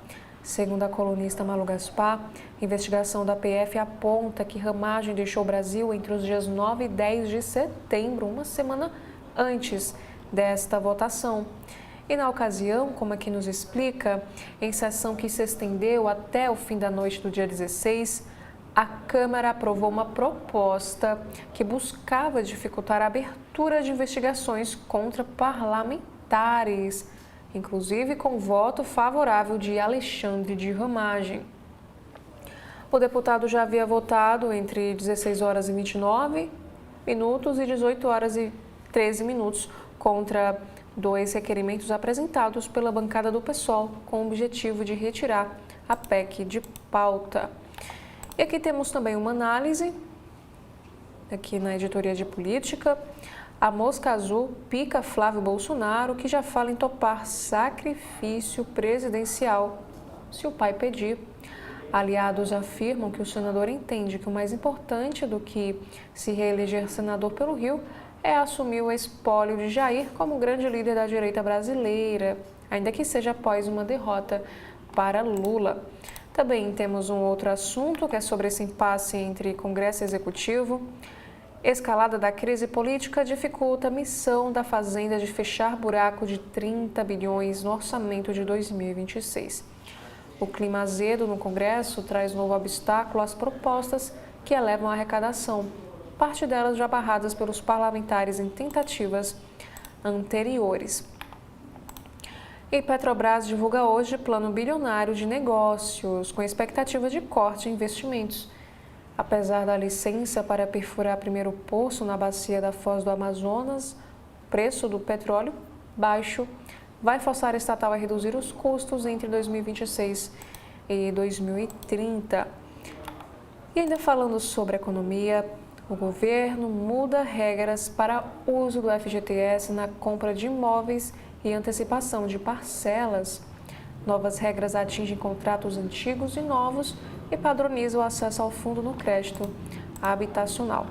A: Segundo a colunista Malu Gaspar, a investigação da PF aponta que Ramagem deixou o Brasil entre os dias 9 e 10 de setembro, uma semana antes desta votação. E na ocasião, como aqui nos explica, em sessão que se estendeu até o fim da noite do dia 16, a Câmara aprovou uma proposta que buscava dificultar a abertura de investigações contra parlamentares, inclusive com voto favorável de Alexandre de Ramagem. O deputado já havia votado entre 16 horas e 29 minutos e 18 horas e 13 minutos contra 2 requerimentos apresentados pela bancada do PSOL com o objetivo de retirar a PEC de pauta. E aqui temos também uma análise, aqui na editoria de política. A mosca azul pica Flávio Bolsonaro, que já fala em topar sacrifício presidencial se o pai pedir. Aliados afirmam que o senador entende que o mais importante do que se reeleger senador pelo Rio é assumir o espólio de Jair como grande líder da direita brasileira, ainda que seja após uma derrota para Lula. Também temos um outro assunto que é sobre esse impasse entre Congresso e Executivo. Escalada da crise política dificulta a missão da Fazenda de fechar buraco de 30 bilhões no orçamento de 2026. O clima azedo no Congresso traz novo obstáculo às propostas que elevam a arrecadação, parte delas já barradas pelos parlamentares em tentativas anteriores. E Petrobras divulga hoje plano bilionário de negócios, com expectativa de corte em investimentos. Apesar da licença para perfurar primeiro poço na bacia da Foz do Amazonas, o preço do petróleo baixo vai forçar a estatal a reduzir os custos entre 2026 e 2030. E ainda falando sobre economia, o governo muda regras para uso do FGTS na compra de imóveis e antecipação de parcelas. Novas regras atingem contratos antigos e novos e padronizam o acesso ao fundo no crédito habitacional.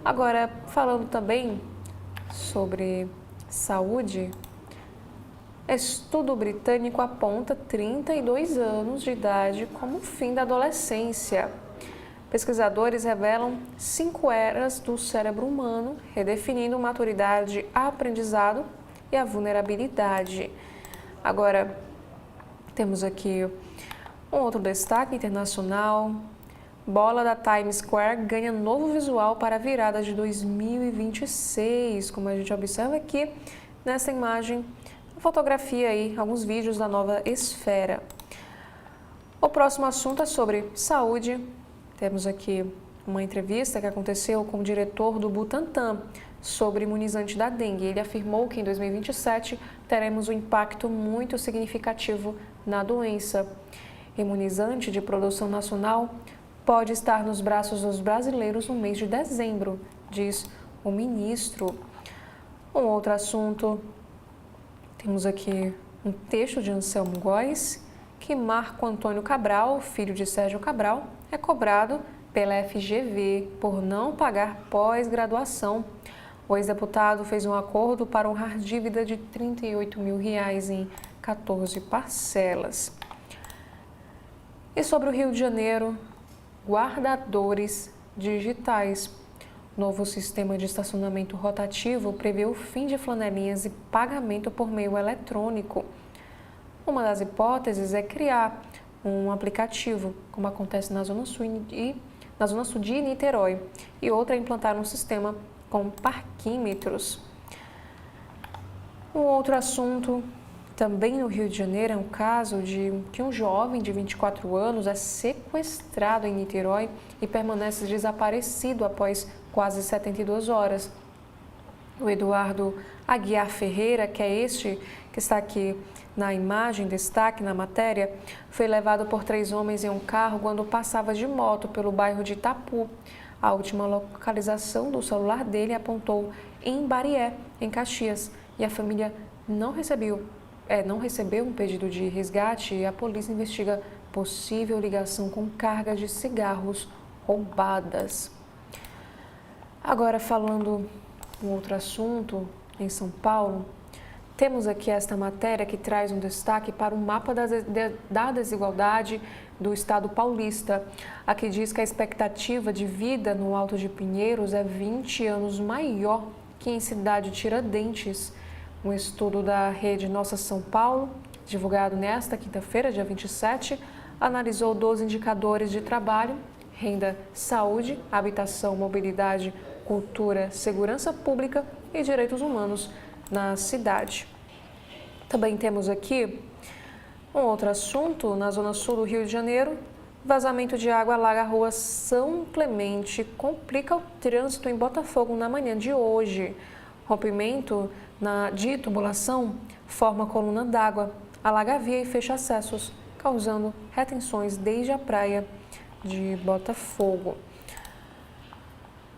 A: Agora, falando também sobre saúde, estudo britânico aponta 32 anos de idade como o fim da adolescência. Pesquisadores revelam 5 eras do cérebro humano, redefinindo maturidade, aprendizado e a vulnerabilidade. Agora, temos aqui um outro destaque internacional. Bola da Times Square ganha novo visual para a virada de 2026, como a gente observa aqui nessa imagem, fotografia aí, alguns vídeos da nova esfera. O próximo assunto é sobre saúde. Temos aqui uma entrevista que aconteceu com o diretor do Butantan sobre imunizante da dengue. Ele afirmou que em 2027 teremos um impacto muito significativo na doença. imunizante de produção nacional pode estar nos braços dos brasileiros no mês de dezembro, diz o ministro. Um outro assunto, temos aqui um texto de Anselmo Góes, que Marco Antônio Cabral, filho de Sérgio Cabral, é cobrado pela FGV por não pagar pós-graduação. O ex-deputado fez um acordo para honrar dívida de R$ 38 mil em 14 parcelas. E sobre o Rio de Janeiro, guardadores digitais. Novo sistema de estacionamento rotativo prevê o fim de flanelinhas e pagamento por meio eletrônico. Uma das hipóteses é criar um aplicativo, como acontece na Zona Sul de Niterói, e outra é implantar um sistema com parquímetros. Um outro assunto, também no Rio de Janeiro, é um caso de que um jovem de 24 anos é sequestrado em Niterói e permanece desaparecido após quase 72 horas. O Eduardo Aguiar Ferreira, que é este que está aqui na imagem, destaque na matéria, foi levado por 3 homens em um carro quando passava de moto pelo bairro de Itapu. A última localização do celular dele apontou em Barié, em Caxias, e a família não recebeu um pedido de resgate e a polícia investiga possível ligação com carga de cigarros roubadas. Agora, falando um outro assunto, em São Paulo, temos aqui esta matéria que traz um destaque para o mapa da desigualdade do estado paulista. Aqui diz que a expectativa de vida no Alto de Pinheiros é 20 anos maior que em cidade de Tiradentes. Um estudo da rede Nossa São Paulo, divulgado nesta quinta-feira, dia 27, analisou 12 indicadores de trabalho, renda, saúde, habitação, mobilidade, cultura, segurança pública e direitos humanos na cidade. Também temos aqui um outro assunto na zona sul do Rio de Janeiro. Vazamento de água alaga a rua São Clemente, complica o trânsito em Botafogo na manhã de hoje. Rompimento de tubulação forma coluna d'água, alaga a via e fecha acessos, causando retenções desde a praia de Botafogo.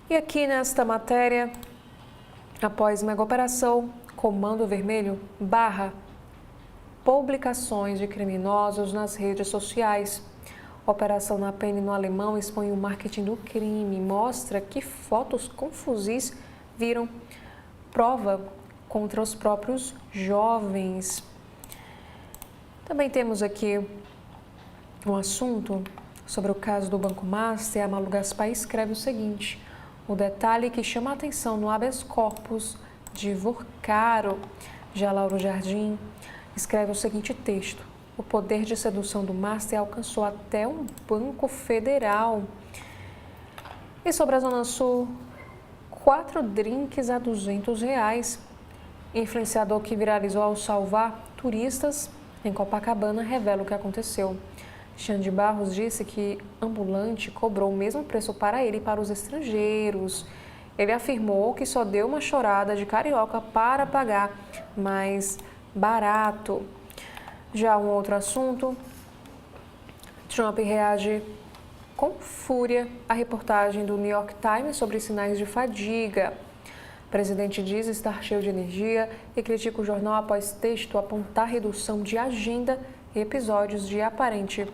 A: E aqui nesta matéria, após mega operação, Comando Vermelho barra publicações de criminosos nas redes sociais. Operação na Penha no Alemão expõe o marketing do crime, mostra que fotos com fuzis viram prova contra os próprios jovens. Também temos aqui um assunto sobre o caso do Banco Master. A Malu Gaspar escreve o seguinte: o detalhe que chama a atenção no habeas corpus de Vorcaro. Já Lauro Jardim escreve o seguinte texto: o poder de sedução do Master alcançou até um banco federal. E sobre a Zona Sul, 4 drinks a R$200. Influenciador que viralizou ao salvar turistas em Copacabana revela o que aconteceu. Xande Barros disse que ambulante cobrou o mesmo preço para ele e para os estrangeiros. Ele afirmou que só deu uma chorada de carioca para pagar mais barato. Já um outro assunto, Trump reage com fúria à reportagem do New York Times sobre sinais de fadiga. O presidente diz estar cheio de energia e critica o jornal após texto apontar redução de agenda e episódios de aparente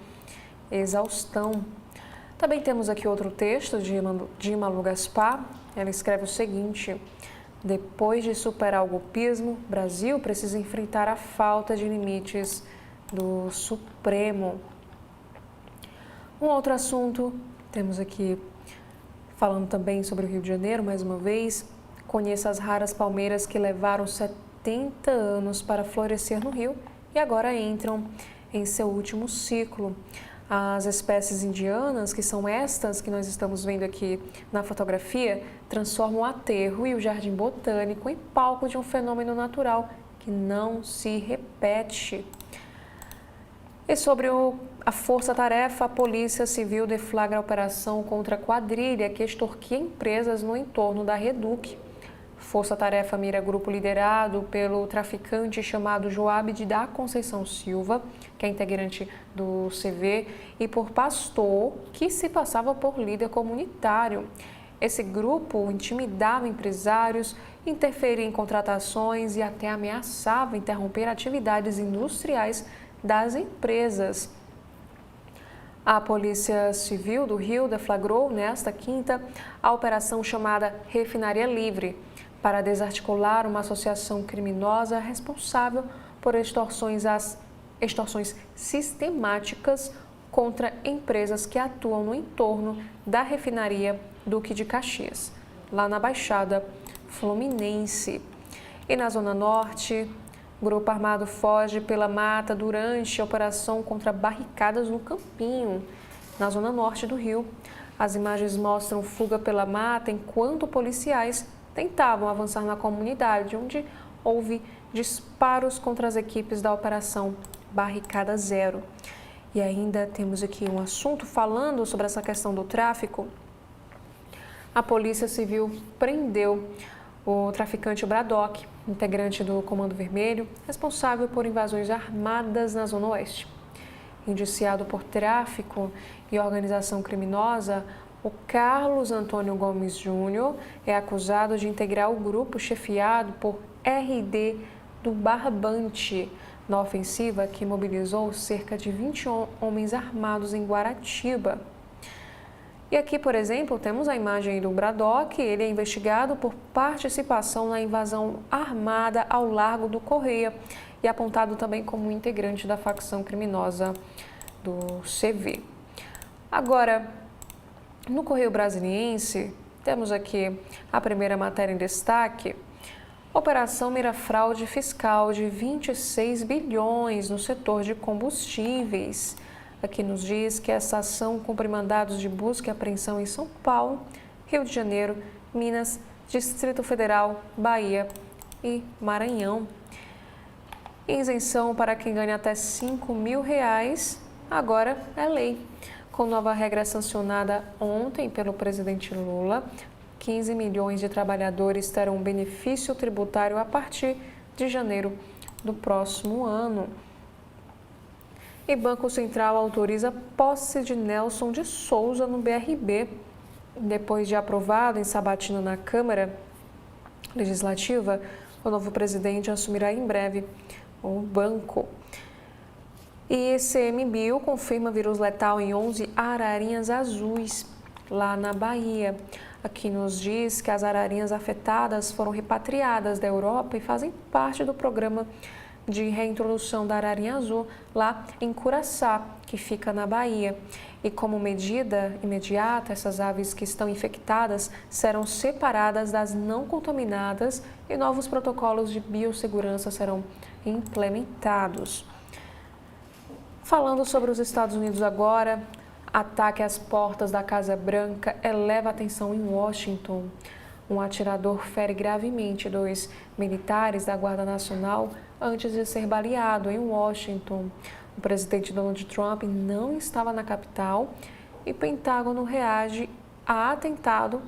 A: exaustão. Também temos aqui outro texto de Malu Gaspar. Ela escreve o seguinte: depois de superar o golpismo, Brasil precisa enfrentar a falta de limites do Supremo. Um outro assunto, temos aqui falando também sobre o Rio de Janeiro, mais uma vez. Conheça as raras palmeiras que levaram 70 anos para florescer no Rio e agora entram em seu último ciclo. As espécies indianas, que são estas que nós estamos vendo aqui na fotografia, transformam o aterro e o jardim botânico em palco de um fenômeno natural que não se repete. E sobre a força-tarefa, a Polícia Civil deflagra a operação contra a quadrilha que extorquia empresas no entorno da Reduc. Força-tarefa mira grupo liderado pelo traficante chamado Joabed da Conceição Silva, que é integrante do CV, e por pastor, que se passava por líder comunitário. Esse grupo intimidava empresários, interferia em contratações e até ameaçava interromper atividades industriais das empresas. A Polícia Civil do Rio deflagrou nesta quinta a operação chamada Refinaria Livre, para desarticular uma associação criminosa responsável por extorsões sistemáticas contra empresas que atuam no entorno da refinaria Duque de Caxias, lá na Baixada Fluminense. E na Zona Norte, o grupo armado foge pela mata durante a operação contra barricadas no Campinho, na Zona Norte do Rio. As imagens mostram fuga pela mata enquanto policiais tentavam avançar na comunidade, onde houve disparos contra as equipes da Operação Barricada Zero. E ainda temos aqui um assunto falando sobre essa questão do tráfico. A Polícia Civil prendeu o traficante Braddock, integrante do Comando Vermelho, responsável por invasões armadas na Zona Oeste. Indiciado por tráfico e organização criminosa, o Carlos Antônio Gomes Júnior é acusado de integrar o grupo chefiado por RD do Barbante, na ofensiva que mobilizou cerca de 20 homens armados em Guaratiba. E aqui, por exemplo, temos a imagem do Braddock. Ele é investigado por participação na invasão armada ao Largo do Correia e apontado também como integrante da facção criminosa do CV. Agora, no Correio Brasiliense, temos aqui a primeira matéria em destaque. Operação mira fraude fiscal de 26 bilhões no setor de combustíveis. Aqui nos diz que essa ação cumpre mandados de busca e apreensão em São Paulo, Rio de Janeiro, Minas, Distrito Federal, Bahia e Maranhão. Isenção para quem ganha até R$5.000 agora é lei. Com nova regra sancionada ontem pelo presidente Lula, 15 milhões de trabalhadores terão benefício tributário a partir de janeiro do próximo ano. E Banco Central autoriza posse de Nelson de Souza no BRB. Depois de aprovado em sabatina na Câmara Legislativa, o novo presidente assumirá em breve o banco. E ICMBio confirma vírus letal em 11 ararinhas azuis, lá na Bahia. Aqui nos diz que as ararinhas afetadas foram repatriadas da Europa e fazem parte do programa de reintrodução da ararinha azul lá em Curaçá, que fica na Bahia. E como medida imediata, essas aves que estão infectadas serão separadas das não contaminadas e novos protocolos de biossegurança serão implementados. Falando sobre os Estados Unidos agora, ataque às portas da Casa Branca eleva a atenção em Washington. Um atirador fere gravemente 2 militares da Guarda Nacional antes de ser baleado em Washington. O presidente Donald Trump não estava na capital e o Pentágono reage a atentado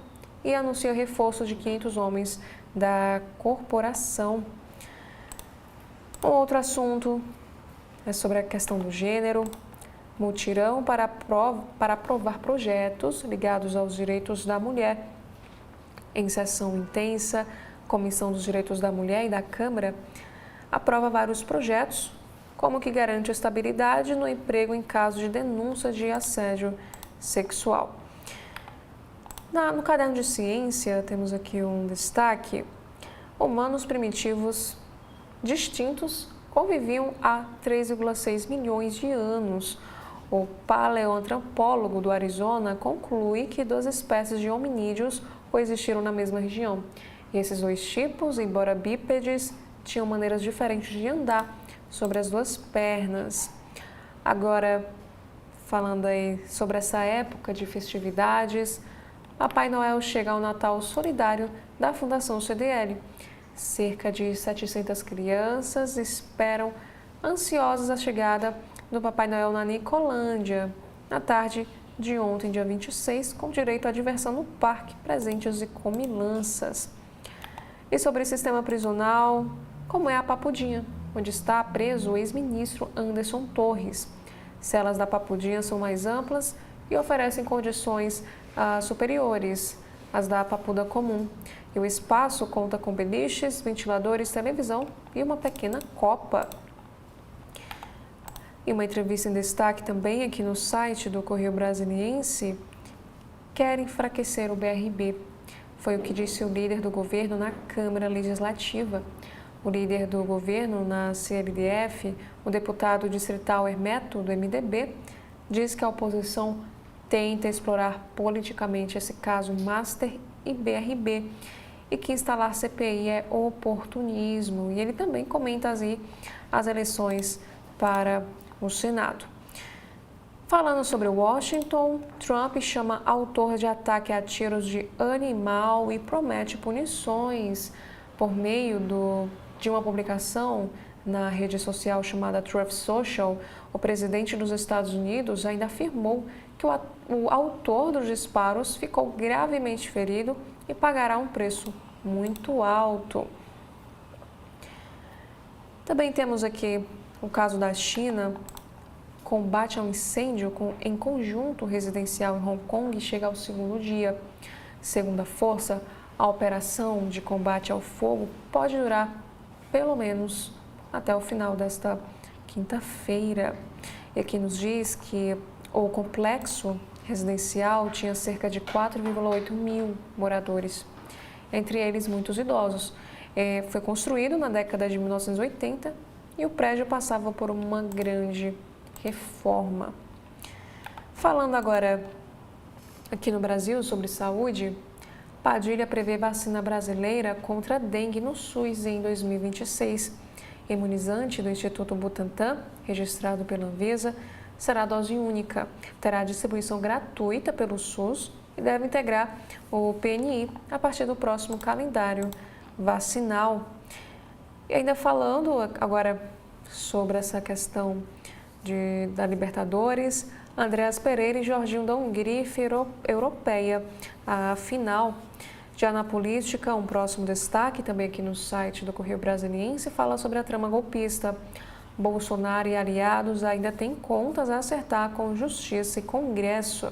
A: e anuncia reforço de 500 homens da corporação. Um outro assunto é sobre a questão do gênero. Mutirão para aprovar projetos ligados aos direitos da mulher. Em sessão intensa, a Comissão dos Direitos da Mulher e da Câmara aprova vários projetos, como que garante estabilidade no emprego em caso de denúncia de assédio sexual. No caderno de ciência, temos aqui um destaque. Humanos primitivos distintos conviviam há 3,6 milhões de anos. O paleoantropólogo do Arizona conclui que 2 espécies de hominídeos coexistiram na mesma região. E esses 2 tipos, embora bípedes, tinham maneiras diferentes de andar sobre as 2 pernas. Agora, falando aí sobre essa época de festividades, Papai Noel chega ao Natal Solidário da Fundação CDL. Cerca de 700 crianças esperam ansiosas a chegada do Papai Noel na Nicolândia, na tarde de ontem, dia 26, com direito à diversão no parque, presentes e comilanças. E sobre o sistema prisional, como é a Papudinha, onde está preso o ex-ministro Anderson Torres. Celas da Papudinha são mais amplas e oferecem condições superiores às da Papuda comum. E o espaço conta com beliches, ventiladores, televisão e uma pequena copa. Em uma entrevista em destaque também aqui no site do Correio Brasiliense, quer enfraquecer o BRB. Foi o que disse o líder do governo na Câmara Legislativa. O líder do governo na CLDF, o deputado distrital Hermeto, do MDB, diz que a oposição tenta explorar politicamente esse caso Master e BRB e que instalar CPI é oportunismo. E ele também comenta as eleições para o Senado. Falando sobre Washington, Trump chama autor de ataque a tiros de animal e promete punições por meio de uma publicação na rede social chamada Truth Social. O presidente dos Estados Unidos ainda afirmou que o autor dos disparos ficou gravemente ferido e pagará um preço muito alto. Também temos aqui o caso da China. Combate ao incêndio em conjunto residencial em Hong Kong chega ao segundo dia. Segundo a força, a operação de combate ao fogo pode durar pelo menos até o final desta quinta-feira. E aqui nos diz que o complexo residencial tinha cerca de 4,8 mil moradores, entre eles muitos idosos. Foi construído na década de 1980 e o prédio passava por uma grande reforma. Falando agora aqui no Brasil sobre saúde, Padilha prevê vacina brasileira contra a dengue no SUS em 2026. Imunizante do Instituto Butantan, registrado pela Anvisa, será dose única, terá distribuição gratuita pelo SUS e deve integrar o PNI a partir do próximo calendário vacinal. E ainda falando agora sobre essa questão da Libertadores, Andreas Pereira e Jorginho dão grife europeia à final. Já na política, um próximo destaque, também aqui no site do Correio Brasiliense, fala sobre a trama golpista. Bolsonaro e aliados ainda têm contas a acertar com Justiça e Congresso.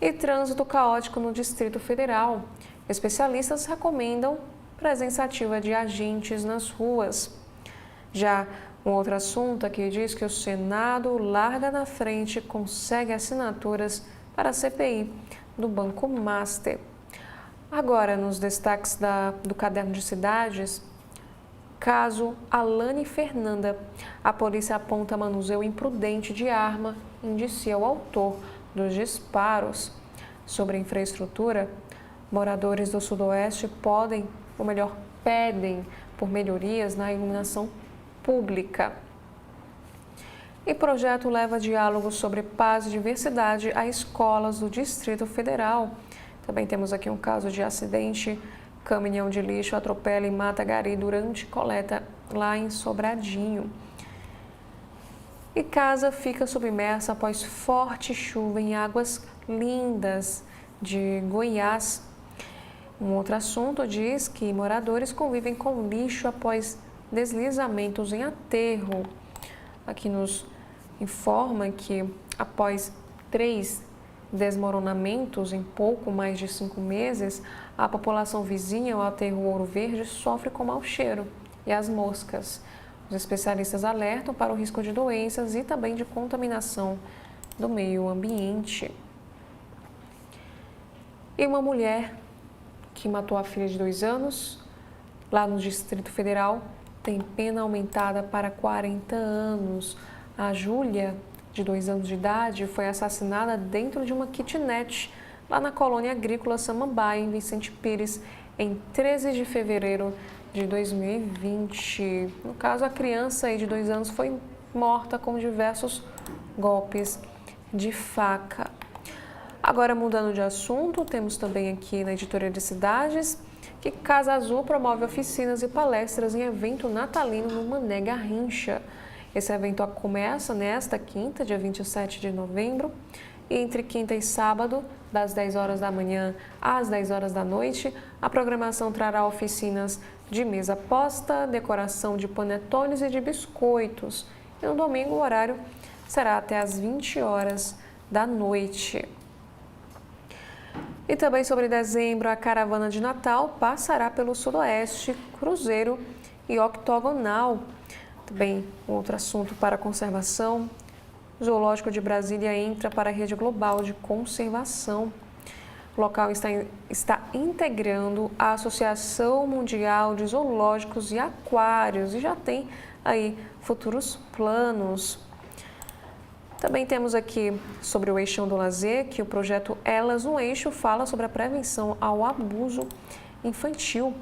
A: E trânsito caótico no Distrito Federal. Especialistas recomendam presença ativa de agentes nas ruas. Já um outro assunto aqui diz que o Senado larga na frente e consegue assinaturas para a CPI do Banco Master. Agora, nos destaques do Caderno de Cidades, caso Alane Fernanda. A polícia aponta manuseio imprudente de arma e indicia o autor dos disparos. Sobre a infraestrutura, moradores do Sudoeste pedem por melhorias na iluminação pública. E projeto leva diálogo sobre paz e diversidade a escolas do Distrito Federal. Também temos aqui um caso de acidente. Caminhão de lixo atropela e mata gari durante coleta lá em Sobradinho. E casa fica submersa após forte chuva em Águas Lindas de Goiás. Um outro assunto diz que moradores convivem com lixo após deslizamentos em aterro. Aqui nos informa que após 3 desmoronamentos em pouco mais de 5 meses, a população vizinha ao aterro Ouro Verde sofre com mau cheiro e as moscas. Os especialistas alertam para o risco de doenças e também de contaminação do meio ambiente. E uma mulher que matou a filha de 2 anos, lá no Distrito Federal, tem pena aumentada para 40 anos. A Júlia, de 2 anos de idade, foi assassinada dentro de uma kitnet lá na colônia agrícola Samambaia, em Vicente Pires, em 13 de fevereiro de 2020. No caso, a criança de 2 anos foi morta com diversos golpes de faca. Agora, mudando de assunto, temos também aqui na Editoria de Cidades que Casa Azul promove oficinas e palestras em evento natalino no Mané Garrincha. Esse evento começa nesta quinta, dia 27 de novembro, E entre quinta e sábado, das 10 horas da manhã às 10 horas da noite, a programação trará oficinas de mesa posta, decoração de panetones e de biscoitos. E no domingo o horário será até às 20 horas da noite. E também sobre dezembro, a caravana de Natal passará pelo Sudoeste, Cruzeiro e Octogonal. Também outro assunto para a conservação. O Zoológico de Brasília entra para a rede global de conservação. O local está integrando a Associação Mundial de Zoológicos e Aquários e já tem aí futuros planos. Também temos aqui sobre o Eixão do Lazer, que o projeto Elas no Eixo fala sobre a prevenção ao abuso infantil.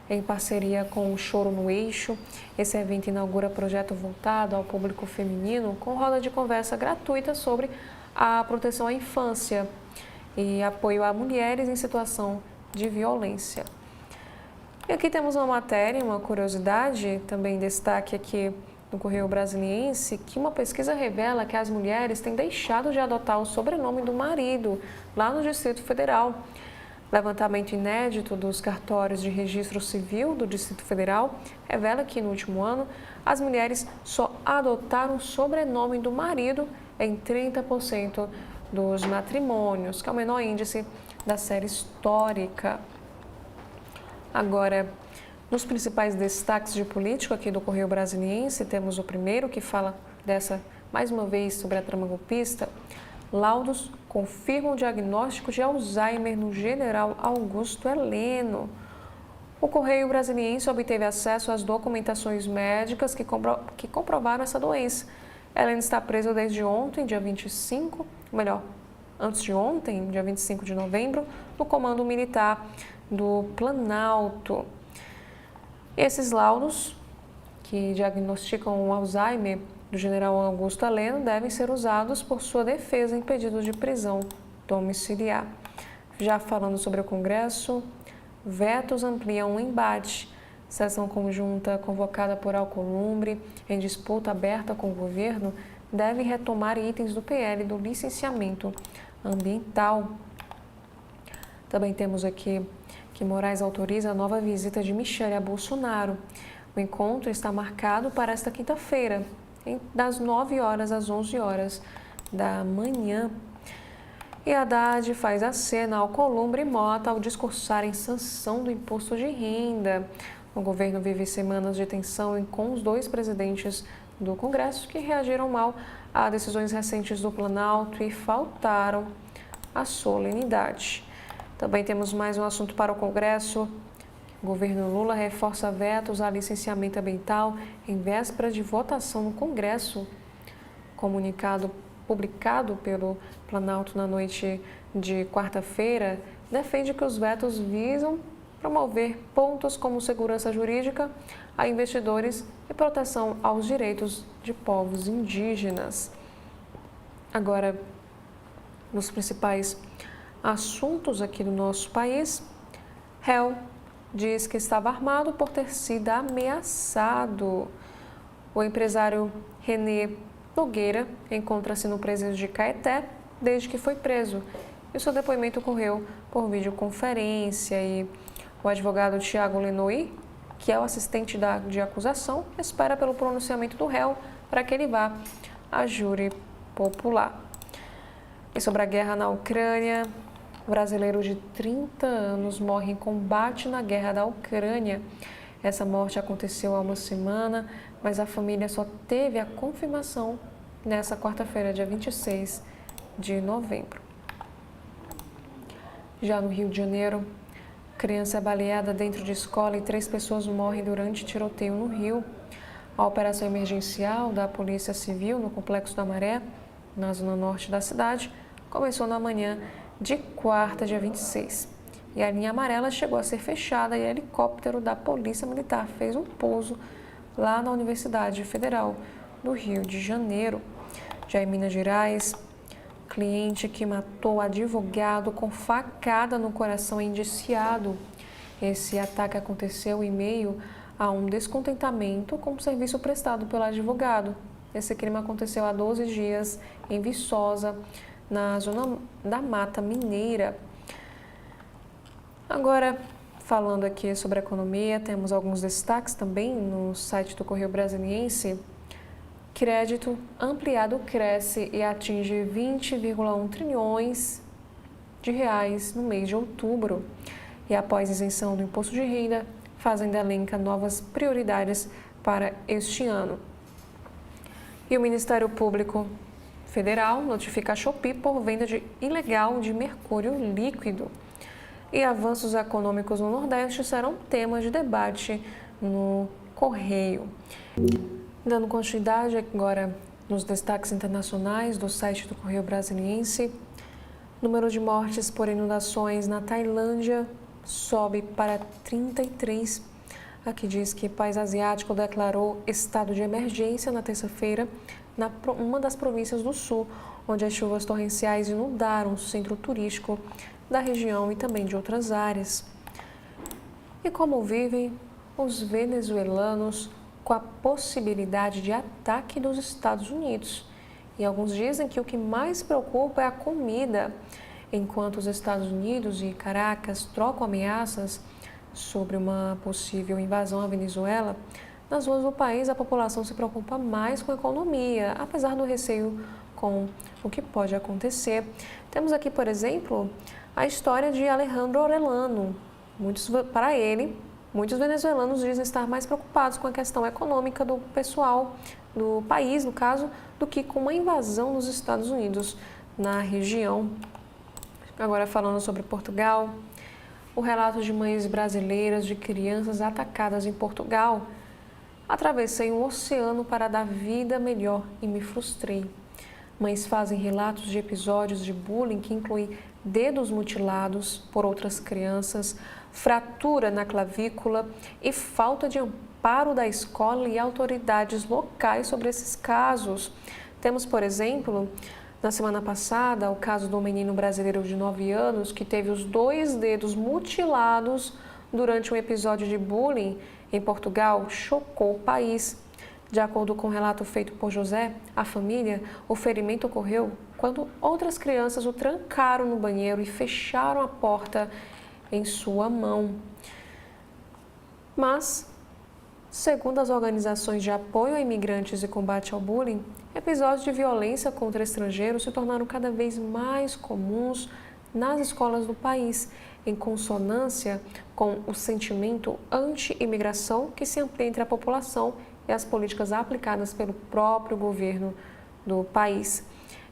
A: Em parceria com o Choro no Eixo, esse evento inaugura projeto voltado ao público feminino com roda de conversa gratuita sobre a proteção à infância e apoio a mulheres em situação de violência. E aqui temos uma matéria, uma curiosidade, também destaque aqui no Correio Brasiliense, que uma pesquisa revela que as mulheres têm deixado de adotar o sobrenome do marido lá no Distrito Federal. Levantamento inédito dos cartórios de registro civil do Distrito Federal revela que no último ano as mulheres só adotaram o sobrenome do marido em 30% dos matrimônios, que é o menor índice da série histórica. Agora, nos principais destaques de político aqui do Correio Brasiliense, temos o primeiro que fala mais uma vez, sobre a trama golpista. Laudos confirmam o diagnóstico de Alzheimer no general Augusto Heleno. O Correio Brasiliense obteve acesso às documentações médicas que comprovaram essa doença. Heleno está preso desde ontem, dia 25, antes de ontem, dia 25 de novembro, no Comando Militar do Planalto. Esses laudos, que diagnosticam o Alzheimer do general Augusto Heleno, devem ser usados por sua defesa em pedido de prisão domiciliar. Já falando sobre o Congresso, vetos ampliam o embate. Sessão conjunta convocada por Alcolumbre, em disputa aberta com o governo, deve retomar itens do PL do licenciamento ambiental. Também temos aqui que Moraes autoriza a nova visita de Michele a Bolsonaro. O encontro está marcado para esta quinta-feira, das 9 horas às 11 horas da manhã. E Haddad faz aceno ao Alcolumbre e Mota ao discursar em sanção do imposto de renda. O governo vive semanas de tensão com os dois presidentes do Congresso que reagiram mal a decisões recentes do Planalto e faltaram à solenidade. Também temos mais um assunto para o Congresso. O governo Lula reforça vetos a licenciamento ambiental em véspera de votação no Congresso. Comunicado publicado pelo Planalto na noite de quarta-feira defende que os vetos visam promover pontos como segurança jurídica a investidores e proteção aos direitos de povos indígenas. Agora, nos principais assuntos aqui do nosso país, réu diz que estava armado por ter sido ameaçado. O empresário Renê Nogueira encontra-se no presídio de Caeté desde que foi preso. E o seu depoimento ocorreu por videoconferência e o advogado Tiago Lenoy, que é o assistente de acusação, espera pelo pronunciamento do réu para que ele vá a júri popular. E sobre a guerra na Ucrânia, o brasileiro de 30 anos morre em combate na guerra da Ucrânia. Essa morte aconteceu há uma semana, mas a família só teve a confirmação nessa quarta-feira, dia 26 de novembro. Já no Rio de Janeiro, criança é baleada dentro de escola e 3 pessoas morrem durante tiroteio no Rio. A operação emergencial da Polícia Civil no Complexo da Maré, na zona norte da cidade, começou na manhã de quarta, dia 26. E a linha amarela chegou a ser fechada e o helicóptero da Polícia Militar fez um pouso lá na Universidade Federal do Rio de Janeiro. Já em Minas Gerais, cliente que matou advogado com facada no coração é indiciado. Esse ataque aconteceu em meio a um descontentamento com o serviço prestado pelo advogado. Esse crime aconteceu há 12 dias em Viçosa, na zona da Mata Mineira. Agora, falando aqui sobre a economia, temos alguns destaques também no site do Correio Brasiliense. Crédito ampliado cresce e atinge 20,1 trilhões de reais no mês de outubro. E após isenção do imposto de renda, Fazenda elenca novas prioridades para este ano. E o Ministério Público Federal notifica a Shopee por venda ilegal de mercúrio líquido. E avanços econômicos no Nordeste serão tema de debate no Correio. Dando continuidade agora nos destaques internacionais do site do Correio Brasiliense, número de mortes por inundações na Tailândia sobe para 33. Aqui diz que o país asiático declarou estado de emergência na terça-feira uma das províncias do sul, onde as chuvas torrenciais inundaram o centro turístico da região e também de outras áreas. E como vivem os venezuelanos com a possibilidade de ataque dos Estados Unidos? E alguns dizem que o que mais preocupa é a comida. Enquanto os Estados Unidos e Caracas trocam ameaças sobre uma possível invasão à Venezuela, nas ruas do país a população se preocupa mais com a economia, apesar do receio com o que pode acontecer. Temos aqui, por exemplo, a história de Alejandro Orellano. Para ele, muitos venezuelanos dizem estar mais preocupados com a questão econômica do pessoal do país, no caso, do que com uma invasão dos Estados Unidos na região. Agora falando sobre Portugal, o relato de mães brasileiras de crianças atacadas em Portugal. Atravessei um oceano para dar vida melhor e me frustrei. Mães fazem relatos de episódios de bullying que incluem dedos mutilados por outras crianças, fratura na clavícula e falta de amparo da escola e autoridades locais sobre esses casos. Temos, por exemplo, na semana passada, o caso do menino brasileiro de 9 anos que teve os 2 dedos mutilados durante um episódio de bullying em Portugal, chocou o país. De acordo com o relato feito por José, a família, o ferimento ocorreu quando outras crianças o trancaram no banheiro e fecharam a porta em sua mão. Mas, segundo as organizações de apoio a imigrantes e combate ao bullying, episódios de violência contra estrangeiros se tornaram cada vez mais comuns nas escolas do país, em consonância com o sentimento anti-imigração que se amplia entre a população e as políticas aplicadas pelo próprio governo do país.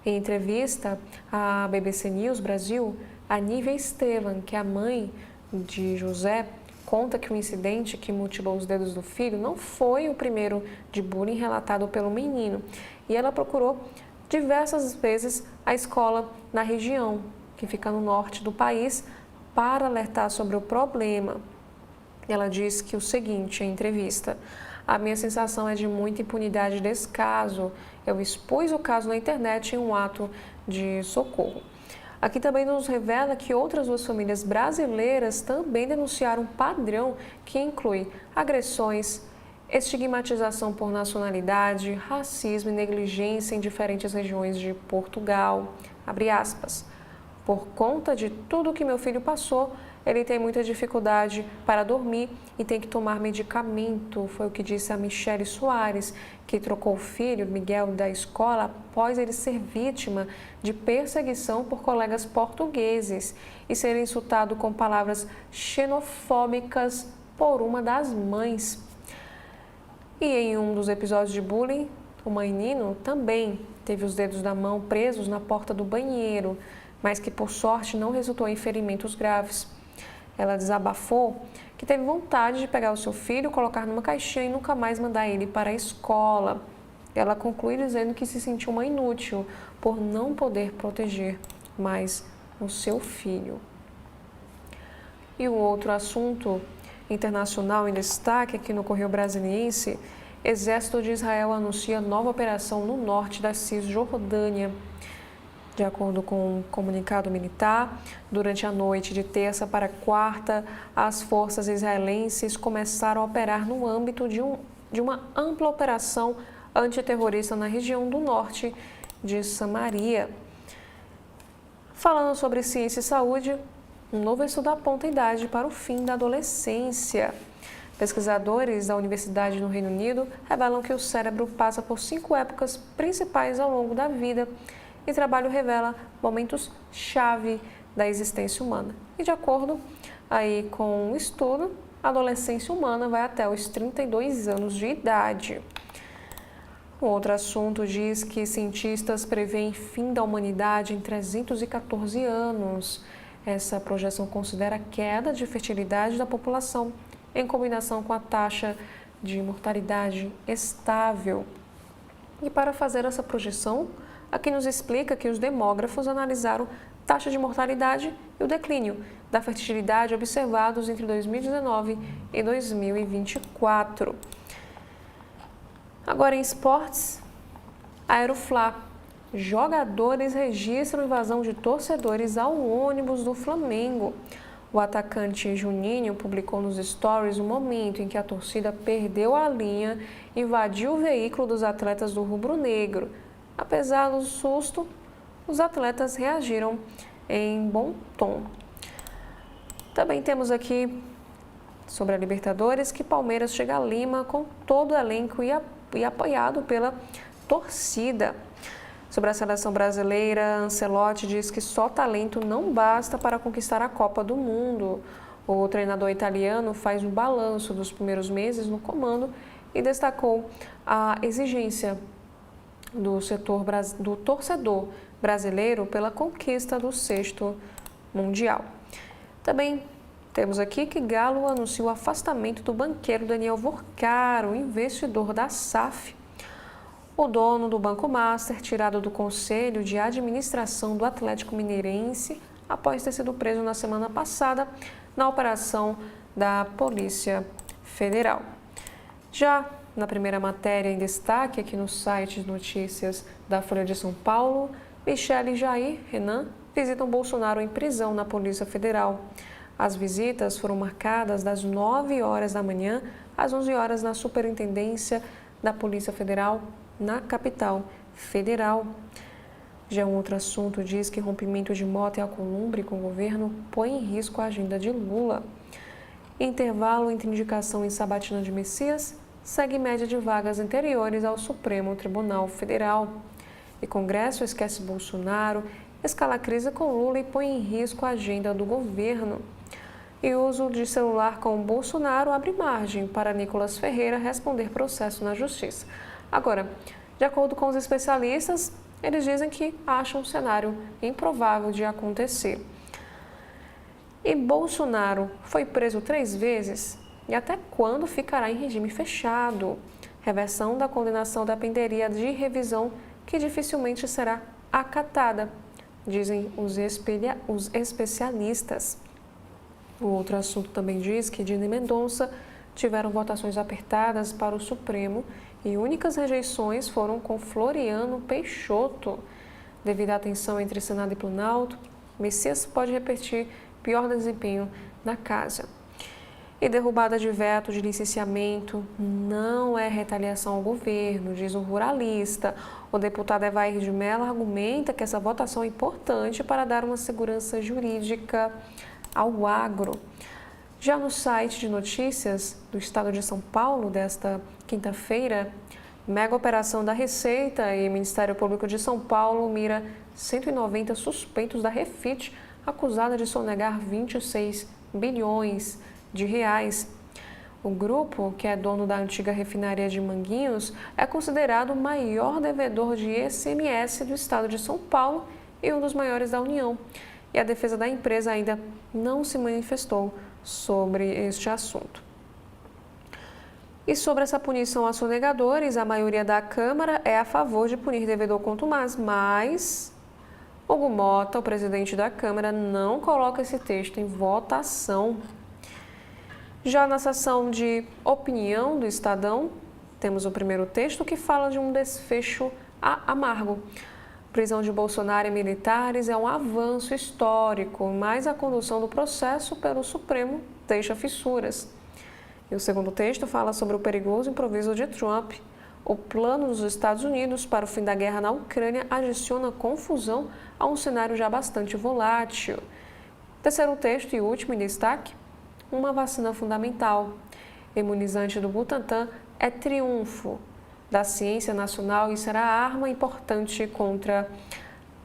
A: Em entrevista à BBC News Brasil, a Nívia Estevam, que é a mãe de José, conta que o incidente que mutilou os dedos do filho não foi o primeiro de bullying relatado pelo menino. E ela procurou diversas vezes a escola na região, que fica no norte do país, para alertar sobre o problema. Ela diz que o seguinte em entrevista: a minha sensação é de muita impunidade desse caso. Eu expus o caso na internet em um ato de socorro. Aqui também nos revela que outras 2 famílias brasileiras também denunciaram um padrão que inclui agressões, estigmatização por nacionalidade, racismo e negligência em diferentes regiões de Portugal. Abre aspas. Por conta de tudo que meu filho passou, ele tem muita dificuldade para dormir e tem que tomar medicamento, foi o que disse a Michele Soares, que trocou o filho, Miguel, da escola após ele ser vítima de perseguição por colegas portugueses e ser insultado com palavras xenofóbicas por uma das mães. E em um dos episódios de bullying, o menino também teve os dedos da mão presos na porta do banheiro, mas que por sorte não resultou em ferimentos graves. Ela desabafou que teve vontade de pegar o seu filho, colocar numa caixinha e nunca mais mandar ele para a escola. Ela conclui dizendo que se sentiu uma inútil por não poder proteger mais o seu filho. E o outro assunto internacional em destaque aqui no Correio Brasiliense: Exército de Israel anuncia nova operação no norte da Cisjordânia. De acordo com um comunicado militar, durante a noite de terça para quarta, as forças israelenses começaram a operar no âmbito de uma ampla operação antiterrorista na região do norte de Samaria. Falando sobre ciência e saúde, um novo estudo aponta a idade para o fim da adolescência. Pesquisadores da Universidade no Reino Unido revelam que o cérebro passa por 5 épocas principais ao longo da vida e o trabalho revela momentos-chave da existência humana. E de acordo aí com o estudo, a adolescência humana vai até os 32 anos de idade. Um outro assunto diz que cientistas preveem fim da humanidade em 314 anos. Essa projeção considera a queda de fertilidade da população, em combinação com a taxa de mortalidade estável. E para fazer essa projeção, aqui nos explica que os demógrafos analisaram taxa de mortalidade e o declínio da fertilidade observados entre 2019 e 2024. Agora em esportes, Aeroflá. Jogadores registram invasão de torcedores ao ônibus do Flamengo. O atacante Juninho publicou nos stories o momento em que a torcida perdeu a linha e invadiu o veículo dos atletas do rubro-negro. Apesar do susto, os atletas reagiram em bom tom. Também temos aqui sobre a Libertadores que Palmeiras chega a Lima com todo o elenco e apoiado pela torcida. Sobre a seleção brasileira, Ancelotti diz que só talento não basta para conquistar a Copa do Mundo. O treinador italiano faz um balanço dos primeiros meses no comando e destacou a exigência do torcedor brasileiro pela conquista do 6º Mundial. Também temos aqui que Galo anunciou o afastamento do banqueiro Daniel Vorcaro, investidor da SAF. O dono do Banco Master, tirado do Conselho de Administração do Atlético Mineirense, após ter sido preso na semana passada na operação da Polícia Federal. Já na primeira matéria em destaque aqui no site de notícias da Folha de São Paulo, Michele e Jair Renan visitam Bolsonaro em prisão na Polícia Federal. As visitas foram marcadas das 9 horas da manhã às 11 horas na Superintendência da Polícia Federal, na capital federal. Já um outro assunto diz que rompimento de moto e alcolumbre com o governo põe em risco a agenda de Lula. Intervalo entre indicação em Sabatina de Messias segue média de vagas anteriores ao Supremo Tribunal Federal. E Congresso esquece Bolsonaro, escala crise com Lula e põe em risco a agenda do governo. E uso de celular com Bolsonaro abre margem para Nicolas Ferreira responder processo na Justiça. Agora, de acordo com os especialistas, eles dizem que acham um cenário improvável de acontecer. E Bolsonaro foi preso 3 vezes e até quando ficará em regime fechado? Reversão da condenação dependeria de revisão que dificilmente será acatada, dizem os especialistas. O outro assunto também diz que Dina e Mendonça tiveram votações apertadas para o Supremo e únicas rejeições foram com Floriano Peixoto. Devido à tensão entre Senado e Planalto, Messias pode repetir pior desempenho na casa. E derrubada de veto de licenciamento não é retaliação ao governo, diz um ruralista. O deputado Evair de Mello argumenta que essa votação é importante para dar uma segurança jurídica ao agro. Já no site de notícias do Estado de São Paulo, desta quinta-feira, mega operação da Receita e Ministério Público de São Paulo mira 190 suspeitos da Refit, acusada de sonegar 26 bilhões de reais. O grupo, que é dono da antiga refinaria de Manguinhos, é considerado o maior devedor de ICMS do Estado de São Paulo e um dos maiores da União. E a defesa da empresa ainda não se manifestou sobre este assunto. E sobre essa punição a sonegadores, a maioria da Câmara é a favor de punir devedor contumaz, mas Hugo Mota, o presidente da Câmara, não coloca esse texto em votação. Já na seção de opinião do Estadão, temos o primeiro texto que fala de um desfecho amargo. Prisão de Bolsonaro e militares é um avanço histórico, mas a condução do processo pelo Supremo deixa fissuras. E o segundo texto fala sobre o perigoso improviso de Trump. O plano dos Estados Unidos para o fim da guerra na Ucrânia adiciona confusão a um cenário já bastante volátil. Terceiro texto e último em destaque, uma vacina fundamental. Imunizante do Butantan é triunfo da ciência nacional e será arma importante contra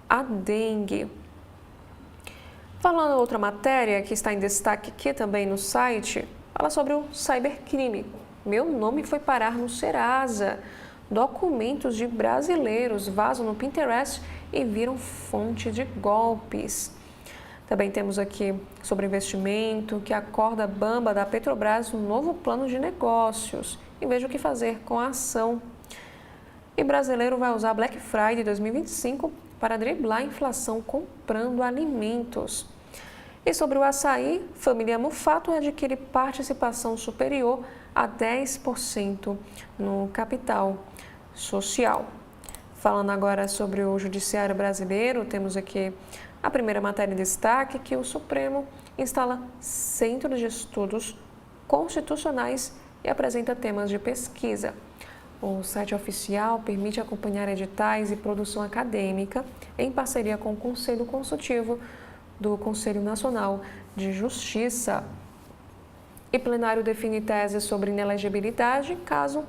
A: a dengue. Falando outra matéria que está em destaque aqui também no site, fala sobre o cybercrime. Meu nome foi parar no Serasa. Documentos de brasileiros vazam no Pinterest e viram fonte de golpes. Também temos aqui sobre investimento, que acorda bamba da Petrobras um novo plano de negócios e veja o que fazer com a ação. E brasileiro vai usar Black Friday 2025 para driblar a inflação comprando alimentos. E sobre o açaí, família Mufato adquire participação superior a 10% no capital social. Falando agora sobre o judiciário brasileiro, temos aqui a primeira matéria em destaque, que o Supremo instala Centro de Estudos Constitucionais e apresenta temas de pesquisa. O site oficial permite acompanhar editais e produção acadêmica em parceria com o Conselho Consultivo do Conselho Nacional de Justiça. E plenário define tese sobre inelegibilidade em caso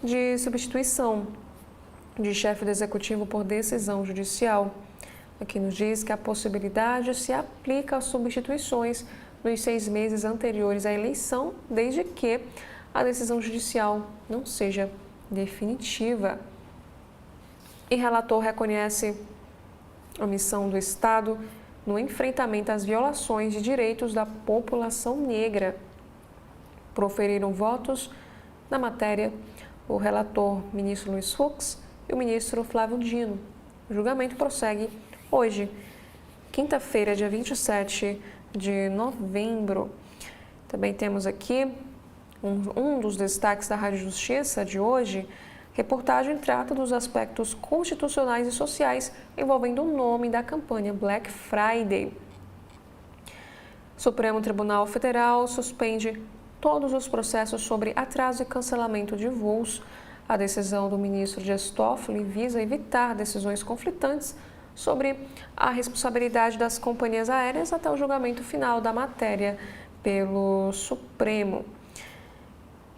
A: de substituição de chefe do executivo por decisão judicial. Aqui nos diz que a possibilidade se aplica às substituições nos 6 meses anteriores à eleição, desde que a decisão judicial não seja definitiva. E relator reconhece omissão do Estado no enfrentamento às violações de direitos da população negra. Proferiram votos na matéria o relator ministro Luiz Fux e o ministro Flávio Dino. O julgamento prossegue hoje, quinta-feira, dia 27 de novembro. Também temos aqui um dos destaques da Rádio Justiça de hoje. Reportagem trata dos aspectos constitucionais e sociais envolvendo o nome da campanha Black Friday. Supremo Tribunal Federal suspende todos os processos sobre atraso e cancelamento de voos. A decisão do ministro Dias Toffoli visa evitar decisões conflitantes sobre a responsabilidade das companhias aéreas até o julgamento final da matéria pelo Supremo.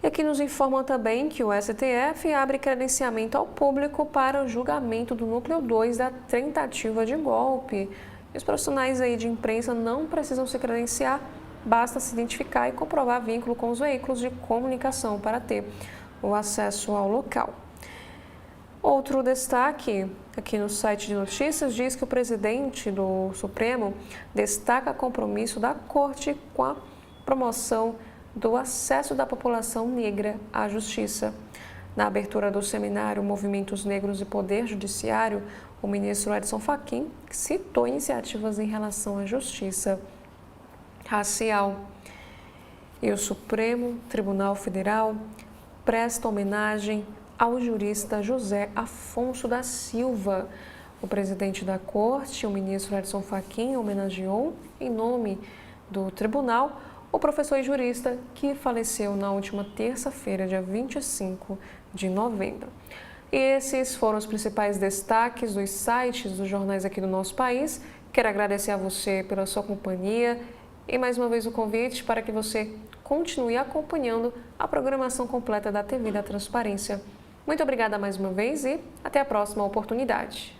A: E aqui nos informam também que o STF abre credenciamento ao público para o julgamento do núcleo 2 da tentativa de golpe. Os profissionais aí de imprensa não precisam se credenciar, basta se identificar e comprovar vínculo com os veículos de comunicação para ter o acesso ao local. Outro destaque aqui no site de notícias diz que o presidente do Supremo destaca compromisso da Corte com a promoção do acesso da população negra à justiça. Na abertura do seminário Movimentos Negros e Poder Judiciário, o ministro Edson Fachin citou iniciativas em relação à justiça racial. E o Supremo Tribunal Federal presta homenagem ao jurista José Afonso da Silva. O presidente da Corte, o ministro Edson Fachin, homenageou, em nome do tribunal, o professor e jurista que faleceu na última terça-feira, dia 25 de novembro. E esses foram os principais destaques dos sites dos jornais aqui do nosso país. Quero agradecer a você pela sua companhia e mais uma vez o convite para que você continue acompanhando a programação completa da TV da Transparência. Muito obrigada mais uma vez e até a próxima oportunidade.